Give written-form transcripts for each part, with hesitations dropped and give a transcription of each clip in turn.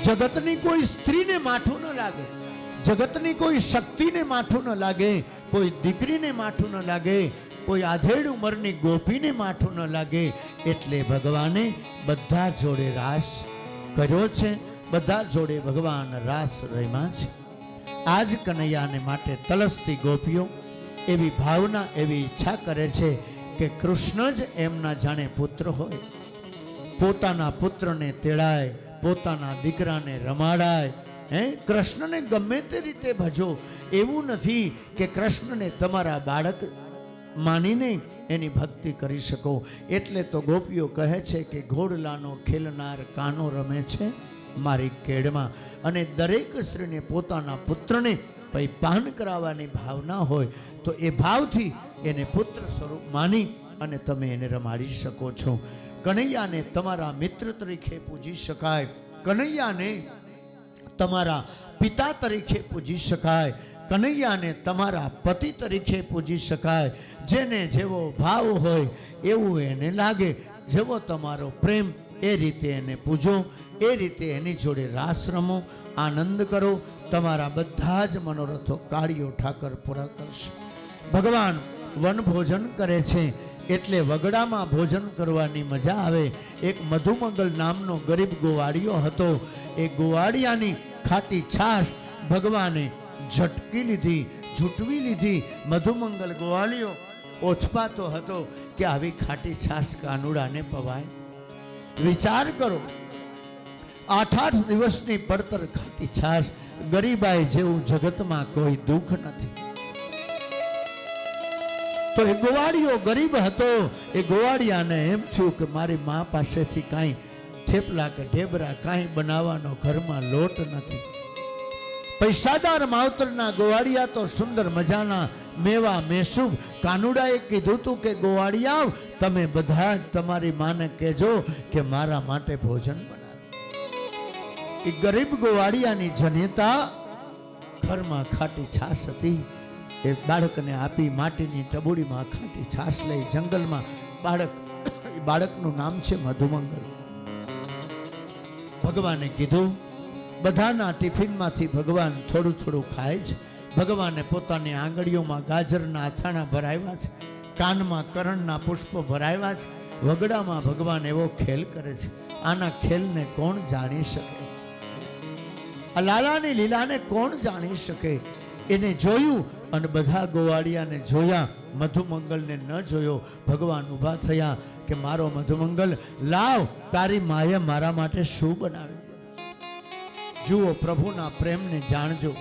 જગતની કોઈ સ્ત્રીને માઠું ન લાગે, જગતની કોઈ શક્તિને માઠું ન લાગે, કોઈ દીકરીને માઠું ન લાગે, કોઈ આધેડ ઉંમરની ગોપીને માઠું ન લાગે. એટલે ભગવાને બધા જોડે રાસ કર્યો છે, બધા જોડે ભગવાન રાસ રમ્યા છે. આજ કનૈયાને માટે તલસતી ગોપીઓ એવી ભાવના, એવી ઈચ્છા કરે છે કે કૃષ્ણ જ એમના જાણે પુત્ર હોય. પોતાના પુત્રને તેડાય, પોતાના દીકરાને રમાડાય. કૃષ્ણને ગમે તે રીતે ભજો. એવું નથી કે કૃષ્ણને તમારા બાળક માનીને એની ભક્તિ કરી શકો. એટલે તો ગોપીઓ કહે છે કે ઘોડલાનો ખેલનાર કાનો રમે છે મારી કેડમાં. અને દરેક સ્ત્રીને પોતાના પુત્રને પાન કરાવવાની ભાવના હોય તો એ ભાવથી એને પુત્ર સ્વરૂપ માની અને તમે એને રમાડી શકો છો. કનૈયાને તમારા મિત્ર તરીકે પૂજી શકાય, કનૈયાને તમારા પિતા તરીકે પૂજી શકાય, કનૈયાને તમારા પતિ તરીકે પૂજી શકાય. જેને જેવો ભાવ હોય એવું એને લાગે, જેવો તમારો પ્રેમ એ રીતે એને પૂજો, એ રીતે એની જોડે રાસ રમો, આનંદ કરો. તમારા બધા જ મનોરથો કાળીઓ ઠાકર પૂરા કરશે. ભગવાન વન ભોજન કરે છે એટલે વગડામાં ભોજન કરવાની મજા આવે. એક મધુમંગલ નામનો ગરીબ ગોવાળિયો હતો. એ ગોવાળિયાની ખાટી છાશ ભગવાને ઝટકી લીધી, ઝૂંટવી લીધી. મધુમંગલ ગોવાળિયો ઓછપાતો હતો કે આવી ખાટી છાશ કાનુડાને પવાય. વિચાર કરો, 8 દિવસની પડતર ખાટી છાશ. ગરીબાઈ જેવું જગતમાં કોઈ દુઃખ નથી. તો એ ગોવાળિયો ગરીબ હતો. એ ગોવાળિયાને એમ થયું કે મારી મા પાસેથી કાંઈ થેપલા કે ઢેબરા કાંઈ બનાવવાનો ઘરમાં લોટ નથી. પૈસાદાર માવતરના ગોવાળિયા તો સુંદર મજાના મેવા મેસૂબ. કાનુડાએ કીધું તું કે ગોવાળિયા તમે બધા તમારી માને કહેજો કે મારા માટે ભોજન બનાવે. એ ગરીબ ગોવાળિયાની જનેતા ઘરમાં ખાટી છાશ હતી. એ બાળકને આપી. માટીની ટબુડીમાં ખાટી છાશ લઈ જંગલમાં બાળકનું નામ છે મધુમંગલ. ભગવાને કીધું, બધાના ટિફિનમાંથી ભગવાન થોડું થોડું ખાય છે. ભગવાને પોતાની આંગળીઓમાં ગાજરના અથાણા ભરાવ્યા છે, કાનમાં કરણના પુષ્પો ભરાવ્યા છે. વગડામાં ભગવાન એવો ખેલ કરે છે, આના ખેલને કોણ જાણી શકે? આ લાલાની લીલાને કોણ જાણી શકે? એને જોયું અને બધા ગોવાળિયાને જોયા, મધુમંગલને ન જોયો. ભગવાન ઊભા થયા કે મારો મધુમંગલ, લાવ તારી માએ મારા માટે શું બનાવ્યું. જુઓ, પ્રભુના પ્રેમને જાણજો.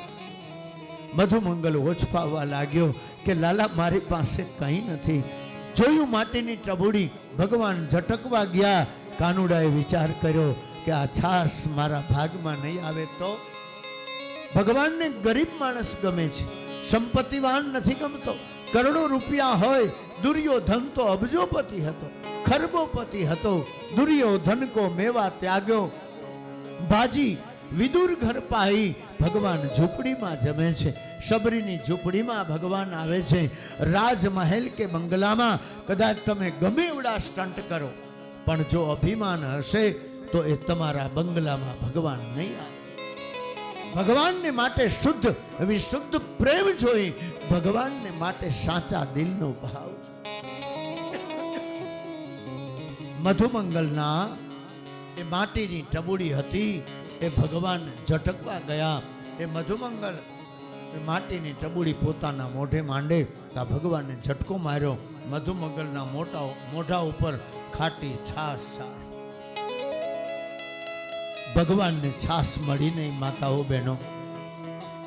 મધુમંગલ ઓછપાવવા લાગ્યો કે લાલા મારી પાસે કંઈ નથી. જોયું માટીની ટબુડી. ભગવાન ઝટકવા ગયા. કાનુડાએ વિચાર કર્યો કે આ છાશ મારા ભાગમાં નહીં આવે તો. ભગવાનને ગરીબ માણસ ગમે છે, સંપત્તિવાન નથી ગમતો. કરોડો રૂપિયા હોય. દુર્યોધન તો અબજોપતિ હતો, ખરબોપતિ હતો. દુર્યોધન કો મેવા ત્યાગ્યો, બાજી વિદુર ઘર પાઈ. ભગવાન ઝૂંપડીમાં જમે છે. શબરીની ઝૂંપડીમાં ભગવાન આવે છે. રાજમહેલ કે બંગલામાં કદાચ તમે ગમે એવડા સ્ટન્ટ કરો, પણ જો અભિમાન હશે તો એ તમારા બંગલામાં ભગવાન નહીં આવે. ભગવાનને માટે શુદ્ધ વિશુદ્ધ પ્રેમ જોઈ. ભગવાનને માટે સાચા દિલનો ભાવ જોઈ. મધુમંગલના એ માટીની ટબુડી હતી. એ ભગવાન ઝટકવા ગયા. એ મધુમંગલ માટીની ટબુડી પોતાના મોઢે માંડે તા ભગવાનને ઝટકો માર્યો. મધુમંગલના મોઢા ઉપર ખાટી છાશ. ભગવાનને છાશ મળી નહીં. માતાઓ બહેનો,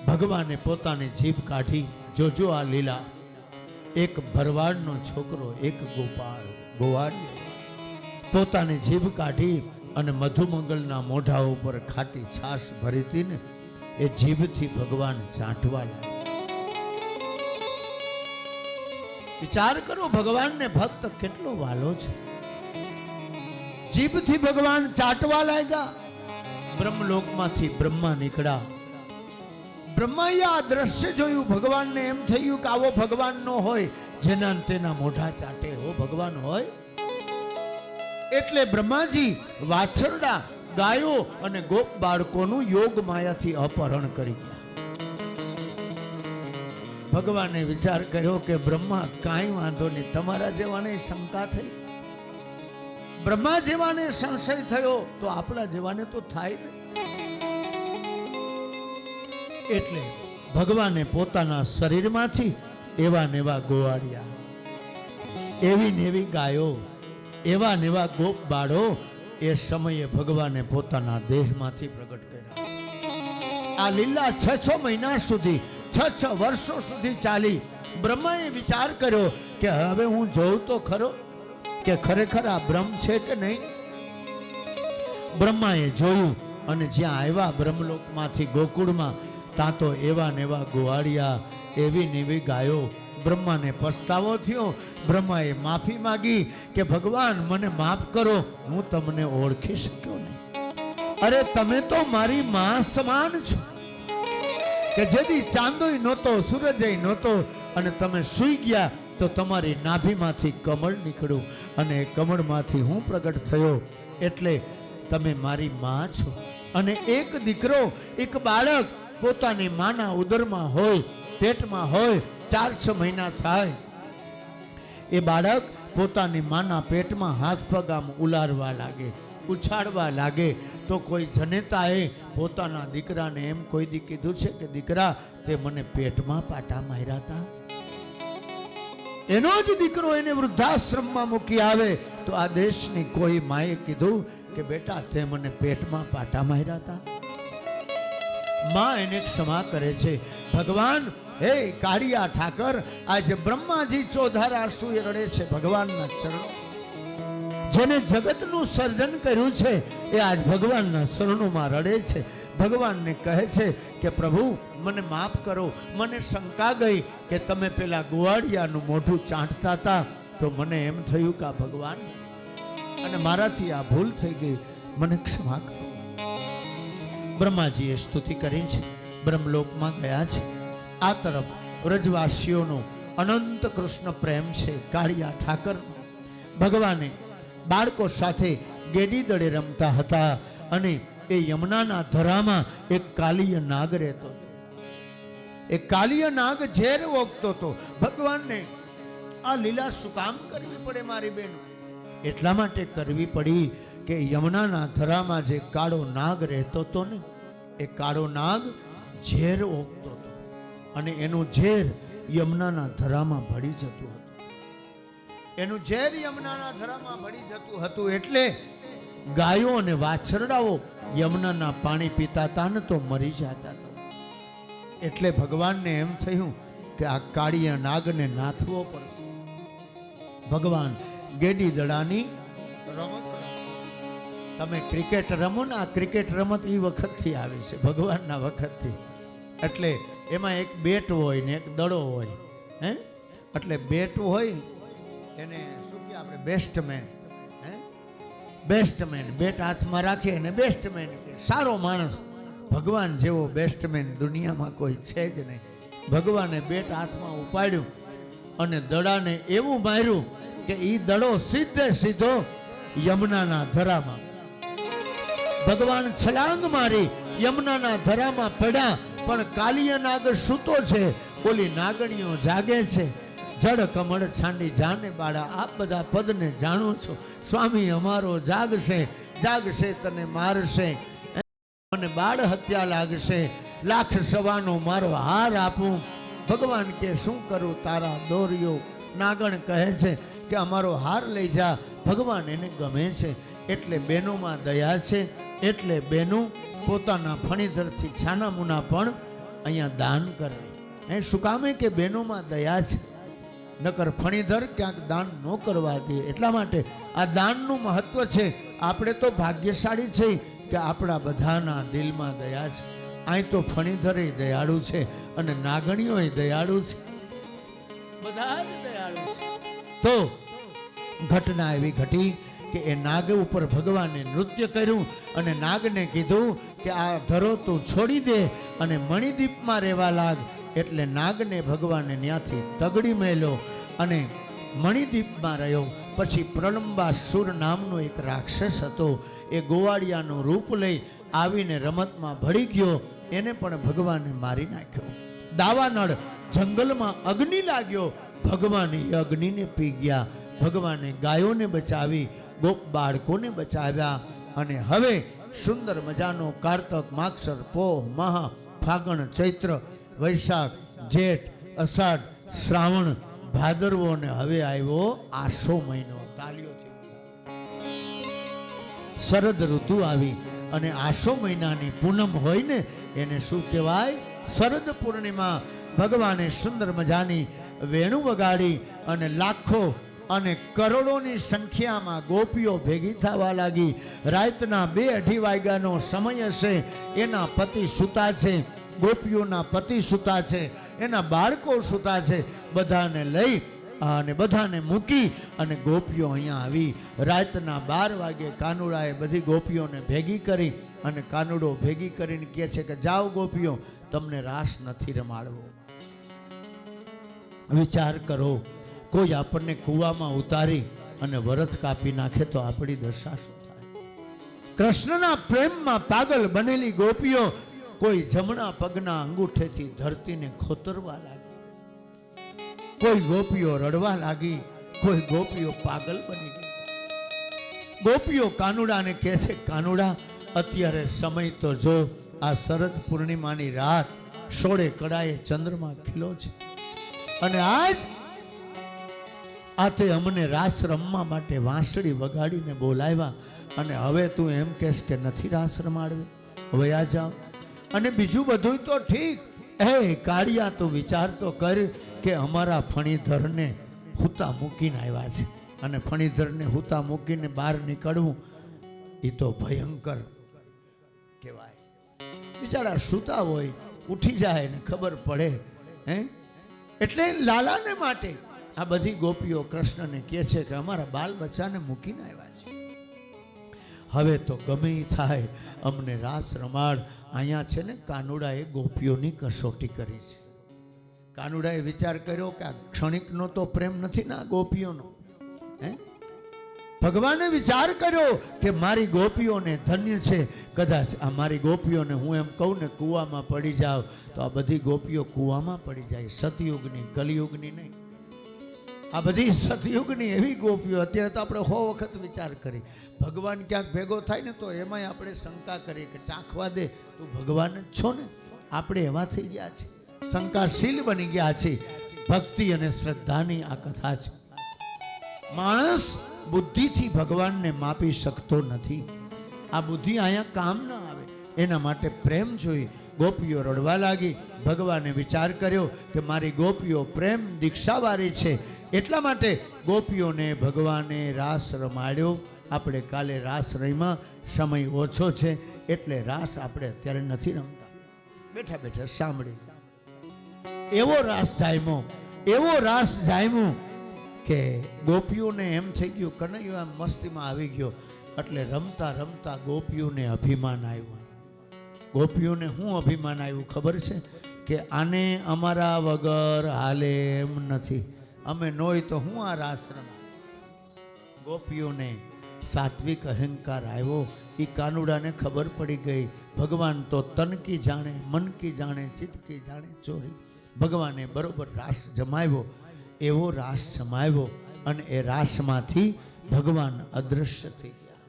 ભગવાને પોતાની જીભ કાઢી. જોજો આ લીલા. એક ભરવાડનો છોકરો, એક ગોવાળિયો પોતાની જીભ કાઢી અને મધુમંગલના મોઢા ઉપર ખાટી છાશ ભરી હતી ને, એ જીભથી ભગવાન ચાંટવા લાગ્યા. વિચાર કરો, ભગવાનને ભક્ત કેટલો વાલો છે. જીભથી ભગવાન ચાટવા લાગ્યા. બ્રહ્મલોકમાંથી બ્રહ્મા નીકળ્યા. બ્રહ્માએ આ દ્રશ્ય જોયું. ભગવાનને એમ થયું કે આવો ભગવાન નો હોય જેના તેના મોઢા ચાટે. હો ભગવાન હોય એટલે બ્રહ્માજી વાછરડા ગાયો અને ગોપ બાળકોનું યોગ માયાથી અપહરણ કરી ગયા. ભગવાને વિચાર કર્યો કે બ્રહ્મા કાંઈ વાંધો નહીં, તમારા જેવાને શંકા થઈ, બ્રહ્મા જેવાને સંશય થયો તો આપણા જેવાને તો થાય ને. એટલે ભગવાને પોતાના શરીરમાંથી એવા ને એવા ગોવાળિયા, એવી ને એવી ગાયો, એવા ને એવા ગોપ બાળો એ સમયે ભગવાને પોતાના દેહમાંથી પ્રગટ કર્યા. આ લીલા 6 મહિના સુધી, 6 વર્ષો સુધી ચાલી. બ્રહ્માએ વિચાર કર્યો કે હવે હું જોઉં તો ખરો કે ખરેખર આ બ્રહ્મ છે કે નહીં. બ્રહ્માએ જોયું અને જ્યાં આવ્યા બ્રહ્મલોકમાંથી ગોકુળમાં, ત્યાં તો એવા ને એવા ગોવાળિયા, એવી ને એવી ગાયો. બ્રહ્માને પસ્તાવો થયો. બ્રહ્માએ માફી માગી કે ભગવાન મને માફ કરો, હું તમને ઓળખી શક્યો નહીં. અરે તમે તો મારી માં સમાન છો કે જેથી ચાંદોય નહોતો, સૂરજય નહોતો, અને તમે સૂઈ ગયા તો તમારી નાભીમાંથી કમળ નીકળ્યું અને એ કમળમાંથી હું પ્રગટ થયો. એટલે તમે મારી માં છો. અને એક દીકરો, એક બાળક પોતાની માના ઉદરમાં હોય, પેટમાં હોય, 4-6 મહિના થાય, એ બાળક પોતાની માના પેટમાં હાથ પગ આમ ઉલારવા લાગે, ઉછાળવા લાગે, તો કોઈ જનેતાએ પોતાના દીકરાને એમ કોઈ દી કીધું છે કે દીકરા તે મને પેટમાં પાટા માર્યા હતા? એનો જ દીકરો એને વૃદ્ધાશ્રમમાં મૂકી આવે તો આ દેશની કોઈ માએ કીધું કે બેટા તે મને પેટમાં પાટા માર્યા હતા? માં એને ક્ષમા કરે છે. ભગવાન હે કાળિયા ઠાકર, આજે બ્રહ્માજી ચોધારા આંસુએ રડે છે ભગવાનના ચરણો. જેને જગતનું સર્જન કર્યું છે એ આજ ભગવાનના શરણોમાં રડે છે. ભગવાનને કહે છે કે પ્રભુ મને માફ કરો, મને શંકા ગઈ કે તમે પેલા ગોવાળિયાનું મોઢું ચાંટતા હતા તો મને એમ થયું કે આ ભગવાન, અને મારાથી આ ભૂલ થઈ ગઈ, મને ક્ષમા કરો. બ્રહ્માજીએ સ્તુતિ કરી છે, બ્રહ્મલોકમાં ગયા છે. આ તરફ વ્રજવાસીઓનો અનંત કૃષ્ણ પ્રેમ છે કાળિયા ઠાકર. ભગવાને બાળકો સાથે ગેડી દડે રમતા હતા અને એ યમુનાના ધરામાં એક કાલિય નાગ રહેતો હતો. એ કાલિય નાગ ઝેર ઓગતો હતો. ભગવાનને આ લીલા શું કામ કરવી પડે મારી બહેનો? એટલા માટે કરવી પડી કે યમુનાના ધરામાં જે કાળો નાગ રહેતો હતો ને, એ કાળો નાગ ઝેર ઓગતો હતો અને એનું ઝેર યમુનાના ધરામાં ભળી જતું હતું. એનું ઝેર યમુનાના ધરામાં ભળી જતું હતું એટલે ગાયો અને વાછરડાઓ યમુનાના પાણી પીતા હતા ને તો મરી જતા હતા. એટલે ભગવાનને એમ થયું કે આ કાળિયા નાગને નાથવો પડશે. ભગવાન ગેડી દડાની રમત રમો. તમે ક્રિકેટ રમો ને, આ ક્રિકેટ રમત એ વખતથી આવી છે, ભગવાનના વખતથી. એટલે એમાં એક બેટ હોય ને એક દડો હોય. હે એટલે બેટ હોય એને શું કે આપણે બેસ્ટમેન. હે બેસ્ટમેન બેટ હાથમાં રાખે અને બેસ્ટમેન કે સારો માણસ. ભગવાન જેવો બેસ્ટમેન દુનિયામાં કોઈ છે જ નહીં. ભગવાને બેટ હાથમાં ઉપાડ્યું અને દડાને એવું માર્યું કે એ દડો સીધે સીધો યમુનાના ધરામાં. ભગવાન છલાંગ મારી યમુનાના ધરામાં પડ્યા, પણ કાલિયા નાગ સૂતો છે, ઓલી નાગણીઓ જાગે છે. જડ કમળ છાંડી જાને બાળા, આપ બધા પદને જાણો છો. સ્વામી અમારો જાગશે, જાગશે તને મારશે, મને બાળ હત્યા લાગશે, લાખ સવાનો મારો હાર આપું. ભગવાન કે શું કરું તારા દોર્યો? નાગણ કહે છે કે અમારો હાર લઈ જા. ભગવાન એને ગમે છે એટલે બહેનોમાં દયા છે. એટલે બહેનો પોતાના ફણીધરથી છાના મુના પણ અહીંયા દાન કરે. શું કામે કે બહેનોમાં દયા છે, નકર ફણીધર ક્યાંક દાન ન કરવા દે. એટલા માટે આ દાનનું મહત્વ છે. આપણે તો ભાગ્યશાળી છે કે આપણા બધાના દિલમાં દયા છે. અહીં તો ફણીધરે દયાળુ છે અને નાગણીઓ દયાળુ છે, બધા જ દયાળુ છે. તો ઘટના એવી ઘટી કે એ નાગ ઉપર ભગવાને નૃત્ય કર્યું અને નાગને કીધું કે આ ધરો તું છોડી દે અને મણિદીપમાં રહેવા લાગ. એટલે નાગને ભગવાને ત્યાંથી તગડી મેલ્યો અને મણિદ્વીપમાં રહ્યો. પછી પ્રલંબાસુર નામનો એક રાક્ષસ હતો. એ ગોવાળિયાનું રૂપ લઈ આવીને રમતમાં ભળી ગયો. એને પણ ભગવાને મારી નાખ્યો. દાવાનળ જંગલમાં અગ્નિ લાગ્યો. ભગવાને એ અગ્નિને પી ગયા. ભગવાને ગાયોને બચાવી, ગોપ બાળકોને બચાવ્યા. અને હવે સુંદર મજાનો કારતક, માગસર, પોહ, મહા, ફાગણ, ચૈત્ર, વૈશાખ, જેઠ, અષાઢ, શ્રાવણ, ભાદરવો ને હવે આવ્યો આસો મહિનો. તાલીઓથી શરદ ઋતુ આવી. અને આસો મહિનાની પૂનમ હોય ને એને શું કહેવાય? શરદ પૂર્ણિમા. ભગવાને સુંદર મજાની વેણુ વગાડી અને લાખો અને કરોડોની સંખ્યામાં ગોપીઓ ભેગી થવા લાગી. રાતના 2-2:30 વાગ્યાનો સમય હશે. એના પતિ સૂતા છે, ગોપીઓના પતિ સૂતા છે, એના બાળકો સૂતા છે. બધાને લઈ અને બધાને મૂકી અને ગોપીઓ અહીંયા આવી. રાતના 12 વાગે કાનુડાએ બધી ગોપીઓને ભેગી કરી અને કાનુડો ભેગી કરીને કહે છે કે જાઓ ગોપીઓ, તમને રાસ નથી રમાડવો. વિચાર કરો, કોઈ આપણને કૂવામાં ઉતારી અને વરત કાપી નાખે તો આપણી દશા શું થાય? કૃષ્ણના પ્રેમમાં પાગલ બનેલી ગોપીઓ કોઈ જમણા પગના અંગૂઠેથી ધરતીને ખોતરવા લાગી, કોઈ ગોપીઓ રડવા લાગી, કોઈ ગોપીઓ પાગલ બની ગઈ. ગોપીઓ કાનુડાને કહે છે, કાનુડા અત્યારે સમય તો જો, આ શરદ પૂર્ણિમાની રાત, 16 કડાએ ચંદ્રમા ખીલો છે અને આજ આ તે અમને રાસ રમવા માટે વાંસળી વગાડીને બોલાવ્યા અને હવે તું એમ કહેશ કે નથી રાસ રમાડવી? હવે આ જાઓ. અને બીજું બધું તો ઠીક, હે કાળિયા, તું વિચાર તો કર કે અમારા ફણીધરને હુતા મૂકીને આવ્યા છે અને ફણીધરને હુતા મૂકીને બહાર નીકળવું એ તો ભયંકર કહેવાય. બિચારા સૂતા હોય, ઉઠી જાય ને ખબર પડે. એટલે લાલાને માટે આ બધી ગોપીઓ કૃષ્ણને કહે છે કે અમારા બાલ બચ્ચાને મૂકીને આવ્યા છે, હવે તો ગમે થાય અમને રાસ રમાડ. અહીંયા છે ને કાનુડાએ ગોપીઓની કસોટી કરી છે. કાનુડાએ વિચાર કર્યો કે આ ક્ષણિકનો તો પ્રેમ નથી ને આ ગોપીઓનો. ભગવાને વિચાર કર્યો કે મારી ગોપીઓને ધન્ય છે, કદાચ આ મારી ગોપીઓને હું એમ કહું ને કૂવામાં પડી જાવ તો આ બધી ગોપીઓ કૂવામાં પડી જાય. સતયુગની, કલિયુગની નહીં. આ બધી સતયુગની એવી ગોપીઓ. અત્યારે તો આપણે 100 વખત વિચાર કરી. ભગવાન ક્યાંક ભેગો થાય ને તો એમાંય આપણે શંકા કરીએ કે ચાખવા દે, તું ભગવાન જ છો ને. આપણે એવા થઈ ગયા છે, શંકાશીલ બની ગયા છે. ભક્તિ અને શ્રદ્ધાની આ કથા છે. માણસ બુદ્ધિથી ભગવાનને માપી શકતો નથી. આ બુદ્ધિ અહીંયા કામ ન આવે. એના માટે પ્રેમ જોઈ. ગોપીઓ રડવા લાગી. ભગવાને વિચાર કર્યો કે મારી ગોપીઓ પ્રેમ દીક્ષાવાળી છે, એટલા માટે ગોપીઓને ભગવાને રાસ રમાડ્યો. આપણે કાલે રાસ રમ્યા, સમય ઓછો છે એટલે રાસ આપણે અત્યારે નથી રમતા, બેઠા બેઠા સાંભળી. એવો રાસ જામ્યો, એવો રાસ જામ્યો કે ગોપીઓને એમ થઈ ગયું કનૈયો આમ મસ્તીમાં આવી ગયો. એટલે રમતા રમતા ગોપીઓને અભિમાન આવ્યું. ગોપીઓને શું અભિમાન આવ્યું ખબર છે? કે આને અમારા વગર હાલે એમ નથી, અમે નોય તો હું આ રાસ રમા. ગોપીઓને સાત્વિક અહંકાર આવ્યો. એ કાનુડાને ખબર પડી ગઈ ભગવાન તો તન કી જાણે, મન કી જાણે, ચિત્ત કી જાણે ચોરી. ભગવાને બરોબર રાસ જમાવ્યો. એવો રાસ જમાવ્યો અને એ રાસમાંથી ભગવાન અદૃશ્ય થઈ ગયા.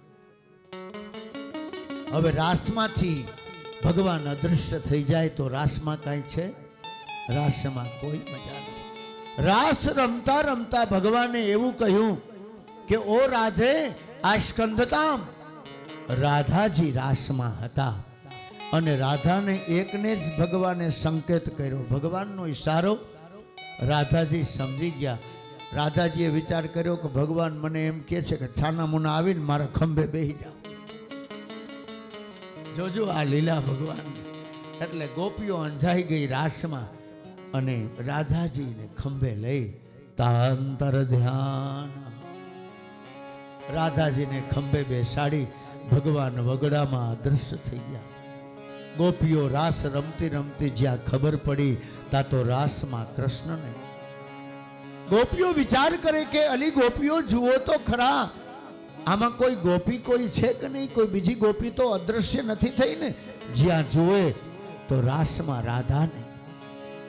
હવે રાસમાંથી ભગવાન અદૃશ્ય થઈ જાય તો રાસમાં કાંઈ છે? રાસમાં કોઈ મજા નથી. રાસ રમતા રમતા ભગવાને એવું કહ્યું કે ઓ રાધે આસ્કંદતામ. રાધાજી રાસમાં હતા અને રાધાને એકને જ ભગવાને સંકેત કર્યો. ભગવાનનો ઈશારો રાધાજી સમજી ગયા. રાધાજીએ વિચાર કર્યો કે ભગવાન મને એમ કહે છે કે છાના મુના આવીને મારા ખંભે બેસી જાઓ. જોજો આ લીલા ભગવાન. એટલે ગોપીઓ અંજાઈ ગઈ રાસમાં અને રાધાજીને ખંભે લઈ તાંતર ધ્યાન. રાધાજીને ખંભે બેસાડી ભગવાન વગડામાં અદૃશ્ય થઈ ગયા. ગોપીઓ રાસ રમતી રમતી જ્યાં ખબર પડી ત્યાં તો રાસમાં કૃષ્ણને ગોપીઓ વિચાર કરે કે અલી ગોપીઓ જુઓ તો ખરા, આમાં કોઈ ગોપી કોઈ છે કે નહીં? કોઈ બીજી ગોપી તો અદ્રશ્ય નથી થઈ ને? જ્યાં જુએ તો રાસમાં રાધાને.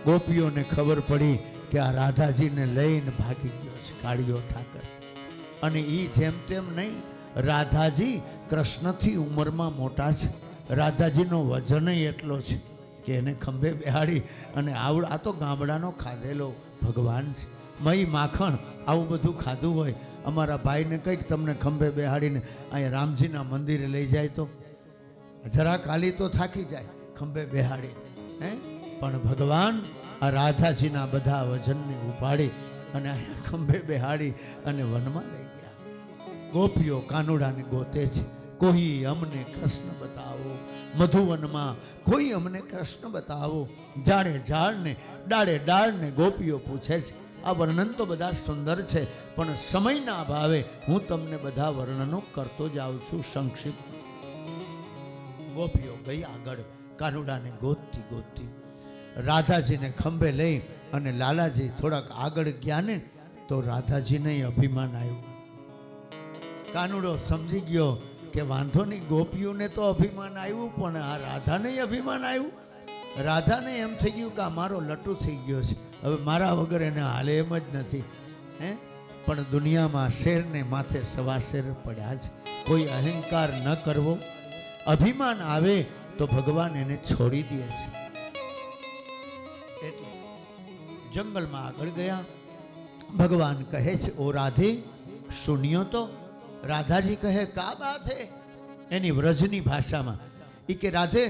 ગોપીઓને ખબર પડી કે આ રાધાજીને લઈને ભાગી ગયો છે કાળિયો ઠાકર. અને એ જેમ તેમ નહીં, રાધાજી કૃષ્ણથી ઉંમરમાં મોટા છે. રાધાજીનો વજન એટલો છે કે એને ખંભે બેહાડી અને આ તો ગામડાનો ખાધેલો ભગવાન છે. મહી માખણ આવું બધું ખાધું હોય. અમારા ભાઈને કંઈક તમને ખંભે બેહાડીને અહીંયા રામજીના મંદિરે લઈ જાય તો જરા કાલી તો થાકી જાય ખંભે બેહાડી, હે? પણ ભગવાન આ રાધાજીના બધા વજનને ઉપાડી અને અહીંયા ખંભે બેહાડી અને વનમાં લઈ ગયા. ગોપીઓ કાનુડાને ગોતે છે, કોઈ અમને કૃષ્ણ બતાવો. મધુવનમાં કોઈ અમને કૃષ્ણ બતાવો. ઝાડે ઝાડને ડાળે ડાળને ગોપીઓ પૂછે છે. આ વર્ણન તો બધા સુંદર છે, પણ સમયના અભાવે હું તમને બધા વર્ણનો કરતો જ આવું છું સંક્ષિપ્ત. ગોપીઓ ગઈ આગળ, કાનુડાને ગોતતી ગોતતી રાધાજીને ખંભે લઈ અને લાલાજી થોડાક આગળ ગયા ને તો રાધાજીને અભિમાન આવ્યું. કાનુડો સમજી ગયો કે વાંધો નહીં, ગોપીઓને તો અભિમાન આવ્યું પણ આ રાધાને અભિમાન આવ્યું. રાધાને એમ થઈ ગયું કે આ મારો લટુ થઈ ગયો છે, હવે મારા વગર એને હાલે એમ જ નથી, હે? પણ દુનિયામાં શેરને માથે સવા શેર પડ્યા છે. કોઈ અહંકાર ન કરવો. અભિમાન આવે તો ભગવાન એને છોડી દે છે. એટલે જંગલમાં આગળ ગયા. ભગવાન કહે છે, ઓ રાધે સુનિયો તો. રાધાજી કહે, કા બાત હે? એની વ્રજની ભાષામાં એ કે, રાધે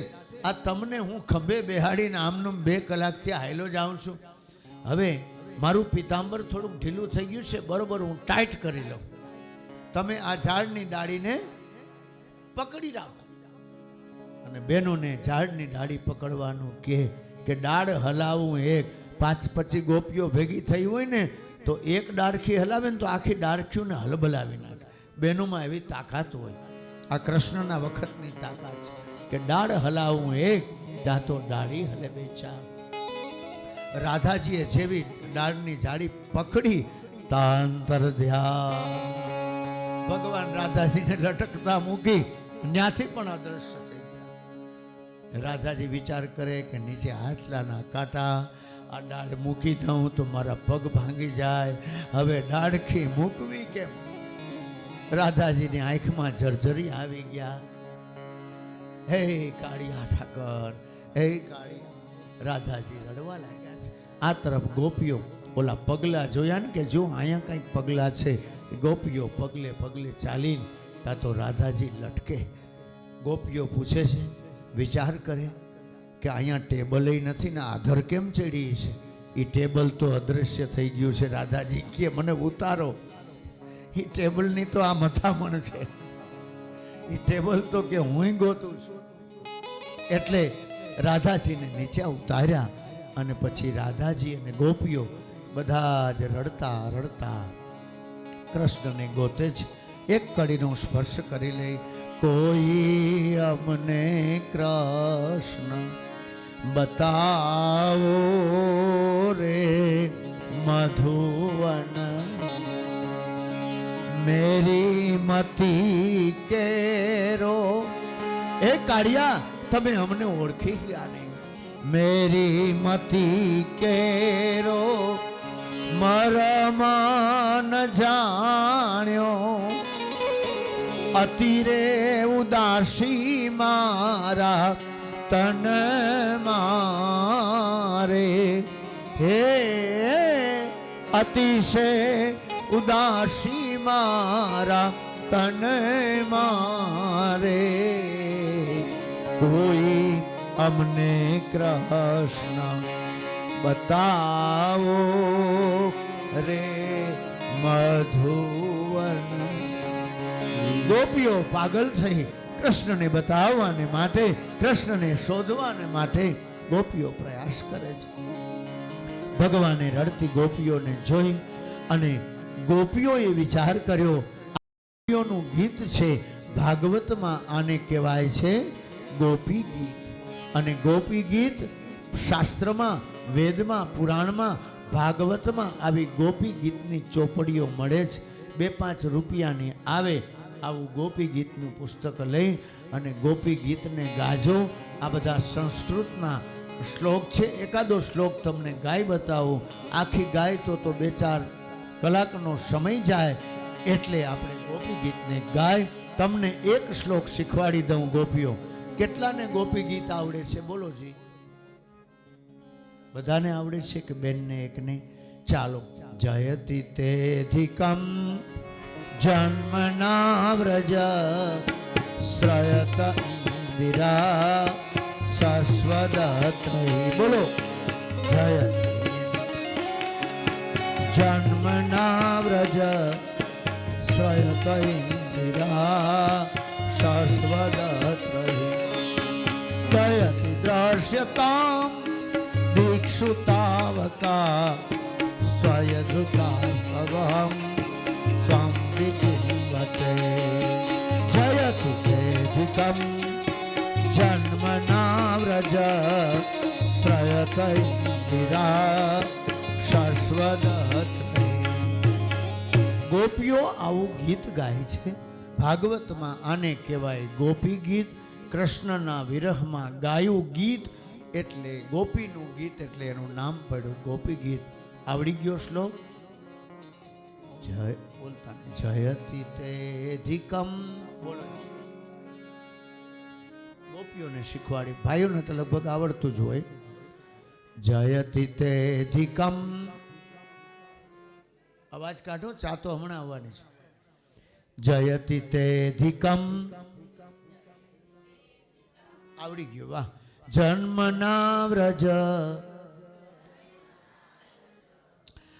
આ તમને હું ખંભે બેહાડીને આમનું 2 કલાકથી હાયલો જાઉં છું. હવે મારું પિતાંબર થોડુંક ઢીલું થઈ ગયું છે, બરોબર હું ટાઈટ કરી લઉં. તમે આ ઝાડની ડાળીને પકડી રાખો. અને બહેનોને ઝાડની ડાળી પકડવાનું કે ડાળ હલાવું. 5-25 ગોપીઓ ભેગી થઈ હોય ને તો એક ડાળખી હલાવે ને તો આખી ડાળખીઓને હલબલાવી નાખે. બહેનોમાં એવી તાકાત હોય. આ કૃષ્ણના વખતની તાકાત છે કે ડાળ હલાવું ત્યાં તો ડાળી હલે બેચા. રાધાજીએ જેવી ડાળની જાળી પકડી, તાંતર ધ્યાન ભગવાન રાધાજીને લટકતા મૂકી ત્યાંથી પણ અદ્રશ્ય થઈ ગયા. રાધાજી વિચાર કરે કે નીચે હાથલાના કાંટા, આ ડાળ મૂકી દઉં તો મારા પગ ભાંગી જાય, હવે ડાળખી મૂકવી કેમ? રાધાજીની આંખમાં જર્જરી આવી ગયા. હે કાળિયા ઠાકર, હે કાળિયા. રાધાજી રડવા લાગ્યા છે. આ તરફ ગોપીઓ ઓલા પગલા જોયા ને કે જો અહીંયા કંઈક પગલા છે. ગોપીઓ પગલે પગલે ચાલીને તા તો રાધાજી લટકે. ગોપીઓ પૂછે છે, વિચાર કરે કે અહીંયા ટેબલ નથી ને આધર કેમ ચડી છે? એ ટેબલ તો અદૃશ્ય થઈ ગયું છે. રાધાજી કે મને ઉતારો. એ ટેબલની તો આ મથામણ છે. એ ટેબલ તો કે હું ગોતું છું. એટલે રાધાજીને નીચે ઉતાર્યા અને પછી રાધાજી અને ગોપીઓ બધા જ રડતા રડતા કૃષ્ણને ગોતે છે. એક કડીનો સ્પર્શ કરી લે. કોઈ અમને કૃષ્ણ બતાવો રે મધુવન, મેરી મતી કેરો. એ કાળિયા તમે અમને ઓળખી ગયા નહીં. મેરી મતી કેરો મરમન જાણ્યો, અતિરે ઉદાસી મારા તન મારે. હે અતિશય ઉદાસી મારા તન મારે. કોઈ અમને કૃષ્ણ બતાવો રે મધુવન. ગોપીઓ પાગલ થઈ કૃષ્ણને બતાવવાને માટે, કૃષ્ણને શોધવાને માટે ગોપીઓ પ્રયાસ કરે છે. ભગવાને રડતી ગોપીઓને જોઈ અને ગોપીઓએ વિચાર કર્યો, ગોપીઓનું ગીત છે. ભાગવતમાં આને કહેવાય છે ગોપી ગીત. અને ગોપી ગીત શાસ્ત્રમાં, વેદમાં, પુરાણમાં ભાગવતમાં આવી ગોપી ગીતની ચોપડીઓ મળે છે, 2-5 રૂપિયાની આવે. આવું ગોપી ગીતનું પુસ્તક લઈ અને ગોપી ગીતને ગાજો. આ બધા સંસ્કૃતના શ્લોક છે. એકાદો શ્લોક તમને ગાય બતાવું. આખી ગાય તો 2-4 કલાકનો સમય જાય. એટલે આપણે ગોપી ગીતને ગાય. તમને એક શ્લોક શીખવાડી દઉં. ગોપીઓ કેટલાને ગોપી ગીત આવડે છે? બોલો જી. બધાને આવડે છે કે બેનને એકને? ચાલો. જયતિ તેધિકમ જન્મના વ્રજ શ્રયત ઇન્દિરા શાશ્વતત્રયી. બોલો. જયતિ જન્મના વ્રજ શ્રયત ઇન્દિરા શાશ્વતત્રયી. જયતિ દ્રશ્યતામ દીક્ષુતાવકા સ્વયધુકાસ્તવં સ્વં વિચિન્વતે. જયતિ તેધિકમ જન્મના વ્રજ શ્રયત ઇન્દિરા શાશ્વતત્રયી. ગોપીઓ આવું ગીત ગાય છે ભાગવતમાં. આને કહેવાય ગોપી ગીત. કૃષ્ણના વિરહમાં ગાયું ગીત એટલે ગોપીનું ગીત, એટલે એનું નામ પડ્યું ગોપી ગીત. આવડી ગયો શ્લોક? જય બોલતા ને. જયતિ તેધિકમ. બોલો. ગોપીઓને શીખવાડી. ભાઈઓને તો લગભગ આવડતું જ હોય. જયતિ તેધિકમ. અવાજ કાઢો. ચા તો હમણાં આવવાની છે. જયતિ તેધિકમ. આવડી ગયો. વાહ. જન્મના વ્રજ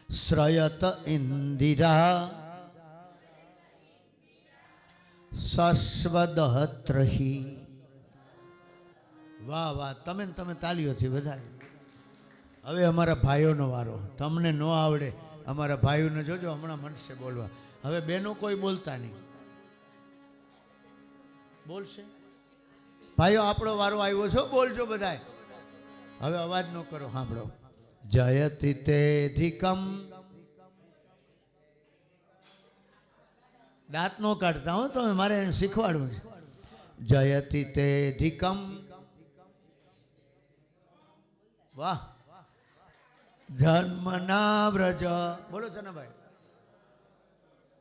શ્રયત ઇન્દિરા શાશ્વતત્રયી. વાહ વાહ. તમે તાલીઓથી વધારે. હવે અમારા ભાઈઓનો વારો. તમને ન આવડે, અમારા ભાઈઓને જોજો હમણાં મનશે બોલવા. હવે બેનો કોઈ બોલતા નહીં. બોલશે ભાઈઓ. આપણો વારો આવ્યો છો, બોલજો બધાય. હવે અવાજ ન કરો. સાંભળો. જયતિ તેધિકમ. દાંત નો કાઢતા હો તમે, મારે શીખવાડવું છે. જયતિ તેધિકમ. વાહ. જન્મના વ્રજ. બોલો ચનાભાઈ.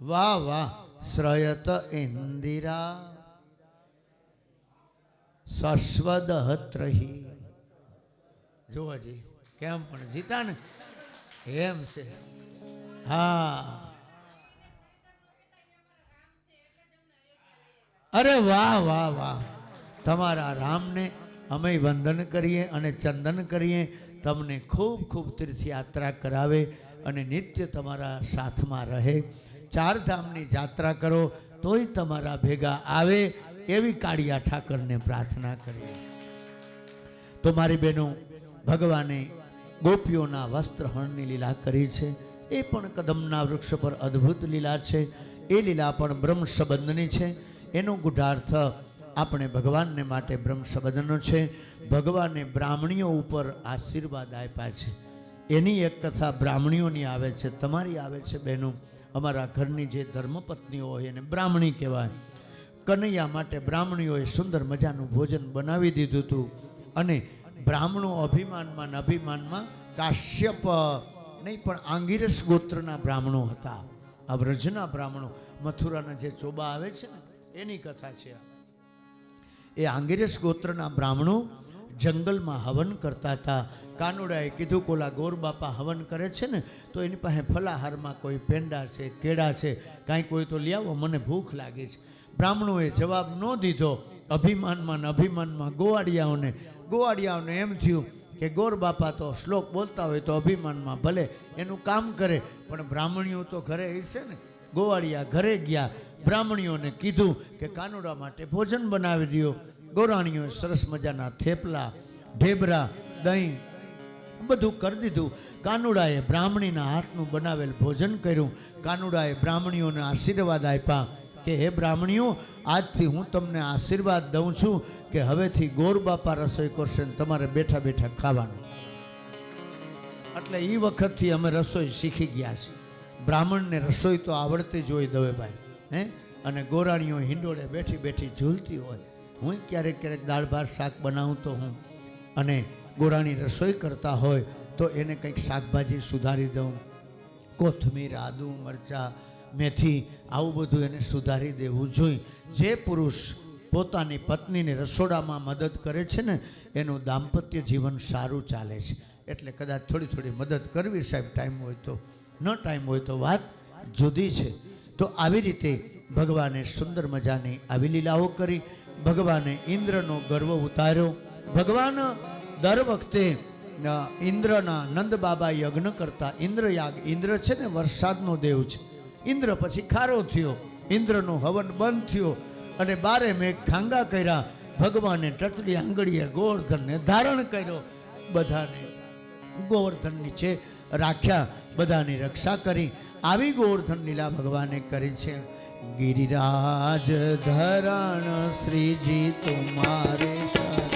વાહ વાહ. શ્રયત ઇન્દિરા શાશ્વતત્રયી. જોવાજી કેમ પણ જીતા ને એમ છે. હા. અરે વાહ વાહ વાહ. તમારા રામને અમે વંદન કરીએ અને ચંદન કરીએ. તમને ખૂબ ખૂબ તીર્થયાત્રા કરાવે અને નિત્ય તમારા સાથમાં રહે. 4 ધામની યાત્રા કરો તોય તમારા ભેગા આવે એવી કાળિયા ઠાકરને પ્રાર્થના કરીએ. તો મારી બહેનો, ભગવાને ગોપીઓના વસ્ત્રહરણની લીલા કરી છે. એ પણ કદમના વૃક્ષ પર અદ્ભુત લીલા છે. એ લીલા પણ બ્રહ્મ સંબંધની છે. એનો ગુઢાર્થ આપણે ભગવાનને માટે બ્રહ્મ સંબંધનો છે. ભગવાને બ્રાહ્મણીઓ ઉપર આશીર્વાદ આપ્યા છે. એની એક કથા બ્રાહ્મણીઓની આવે છે, તમારી આવે છે બહેનો. અમારા ઘરની જે ધર્મપત્નીઓ હોય એને બ્રાહ્મણી કહેવાય. કનૈયા માટે બ્રાહ્મણીઓએ સુંદર મજાનું ભોજન બનાવી દીધું હતું. અને બ્રાહ્મણો અભિમાનમાં અભિમાનમાં કાશ્યપ નહીં પણ આંગિરસ ગોત્રના બ્રાહ્મણો હતા. આ વ્રજના બ્રાહ્મણો, મથુરાના જે ચોબા આવે છે ને એની કથા છે. એ આંગિરસ ગોત્રના બ્રાહ્મણો જંગલમાં હવન કરતા હતા. કાનુડાએ કીધું કોલા ગોર બાપા હવન કરે છે ને તો એની પાસે ફલાહારમાં કોઈ પેંડા છે, કેળા છે, કાંઈ કોઈ તો લઈ આવો, મને ભૂખ લાગે છે. બ્રાહ્મણોએ જવાબ ન દીધો. અભિમાનમાં ગોવાડિયાઓને એમ થયું કે ગોર બાપા તો શ્લોક બોલતા હોય તો અભિમાનમાં ભલે એનું કામ કરે, પણ બ્રાહ્મણીઓ તો ઘરે હશે ને. ગોવાડિયા ઘરે ગયા. બ્રાહ્મણીઓને કીધું કે કાનુડા માટે ભોજન બનાવી દો. ગોરાણીઓએ સરસ મજાના થેપલા, ઢેબરા, દહીં બધું કરી દીધું. કાનુડાએ બ્રાહ્મણીના હાથનું બનાવેલ ભોજન કર્યું. કાનુડાએ બ્રાહ્મણીઓને આશીર્વાદ આપ્યા કે હે બ્રાહ્મણીઓ, આજથી હું તમને આશીર્વાદ દઉં છું કે હવેથી ગોર બાપા રસોઈ કરશે ને તમારે બેઠા બેઠા ખાવાનું. એટલે એ વખતથી અમે રસોઈ શીખી ગયા છીએ. બ્રાહ્મણને રસોઈ તો આવડતી જ હોય દવેભાઈ, હે. અને ગોરાણીઓ હિંડોળે બેઠી બેઠી ઝૂલતી હોય. હું ક્યારેક ક્યારેક દાળ ભાત શાક બનાવું તો હું, અને ગોરાણી રસોઈ કરતા હોય તો એને કંઈક શાકભાજી સુધારી દઉં, કોથમીર, આદુ, મરચાં, મેથી, આવું બધું એને સુધારી દેવું જોઈએ. જે પુરુષ પોતાની પત્નીને રસોડામાં મદદ કરે છે ને એનું દાંપત્ય જીવન સારું ચાલે છે. એટલે કદાચ થોડી થોડી મદદ કરવી સાહેબ, ટાઈમ હોય તો. ન ટાઈમ હોય તો વાત જુદી છે. તો આવી રીતે ભગવાને સુંદર મજાની આવી લીલાઓ કરી. ભગવાને ઇન્દ્રનો ગર્વ ઉતાર્યો. ભગવાન દર વખતે ઇન્દ્રના નંદ બાબા યજ્ઞ કરતા. ઇન્દ્રયાગ, ઇન્દ્ર છે ને વરસાદનો દેવ છે. ઇન્દ્ર પછી ખારો થયો, ઇન્દ્રનો હવન બંધ થયો અને 12 મેઘ ખાંગા કર્યા. ભગવાને ટચલી આંગળીએ ગોવર્ધનને ધારણ કર્યો, બધાને ગોવર્ધન નીચે રાખ્યા, બધાની રક્ષા કરી. આવી ગોવર્ધન લીલા ભગવાને કરી છે. ગિરિરાજ ધરણ શ્રીજી તુમારે શરણ,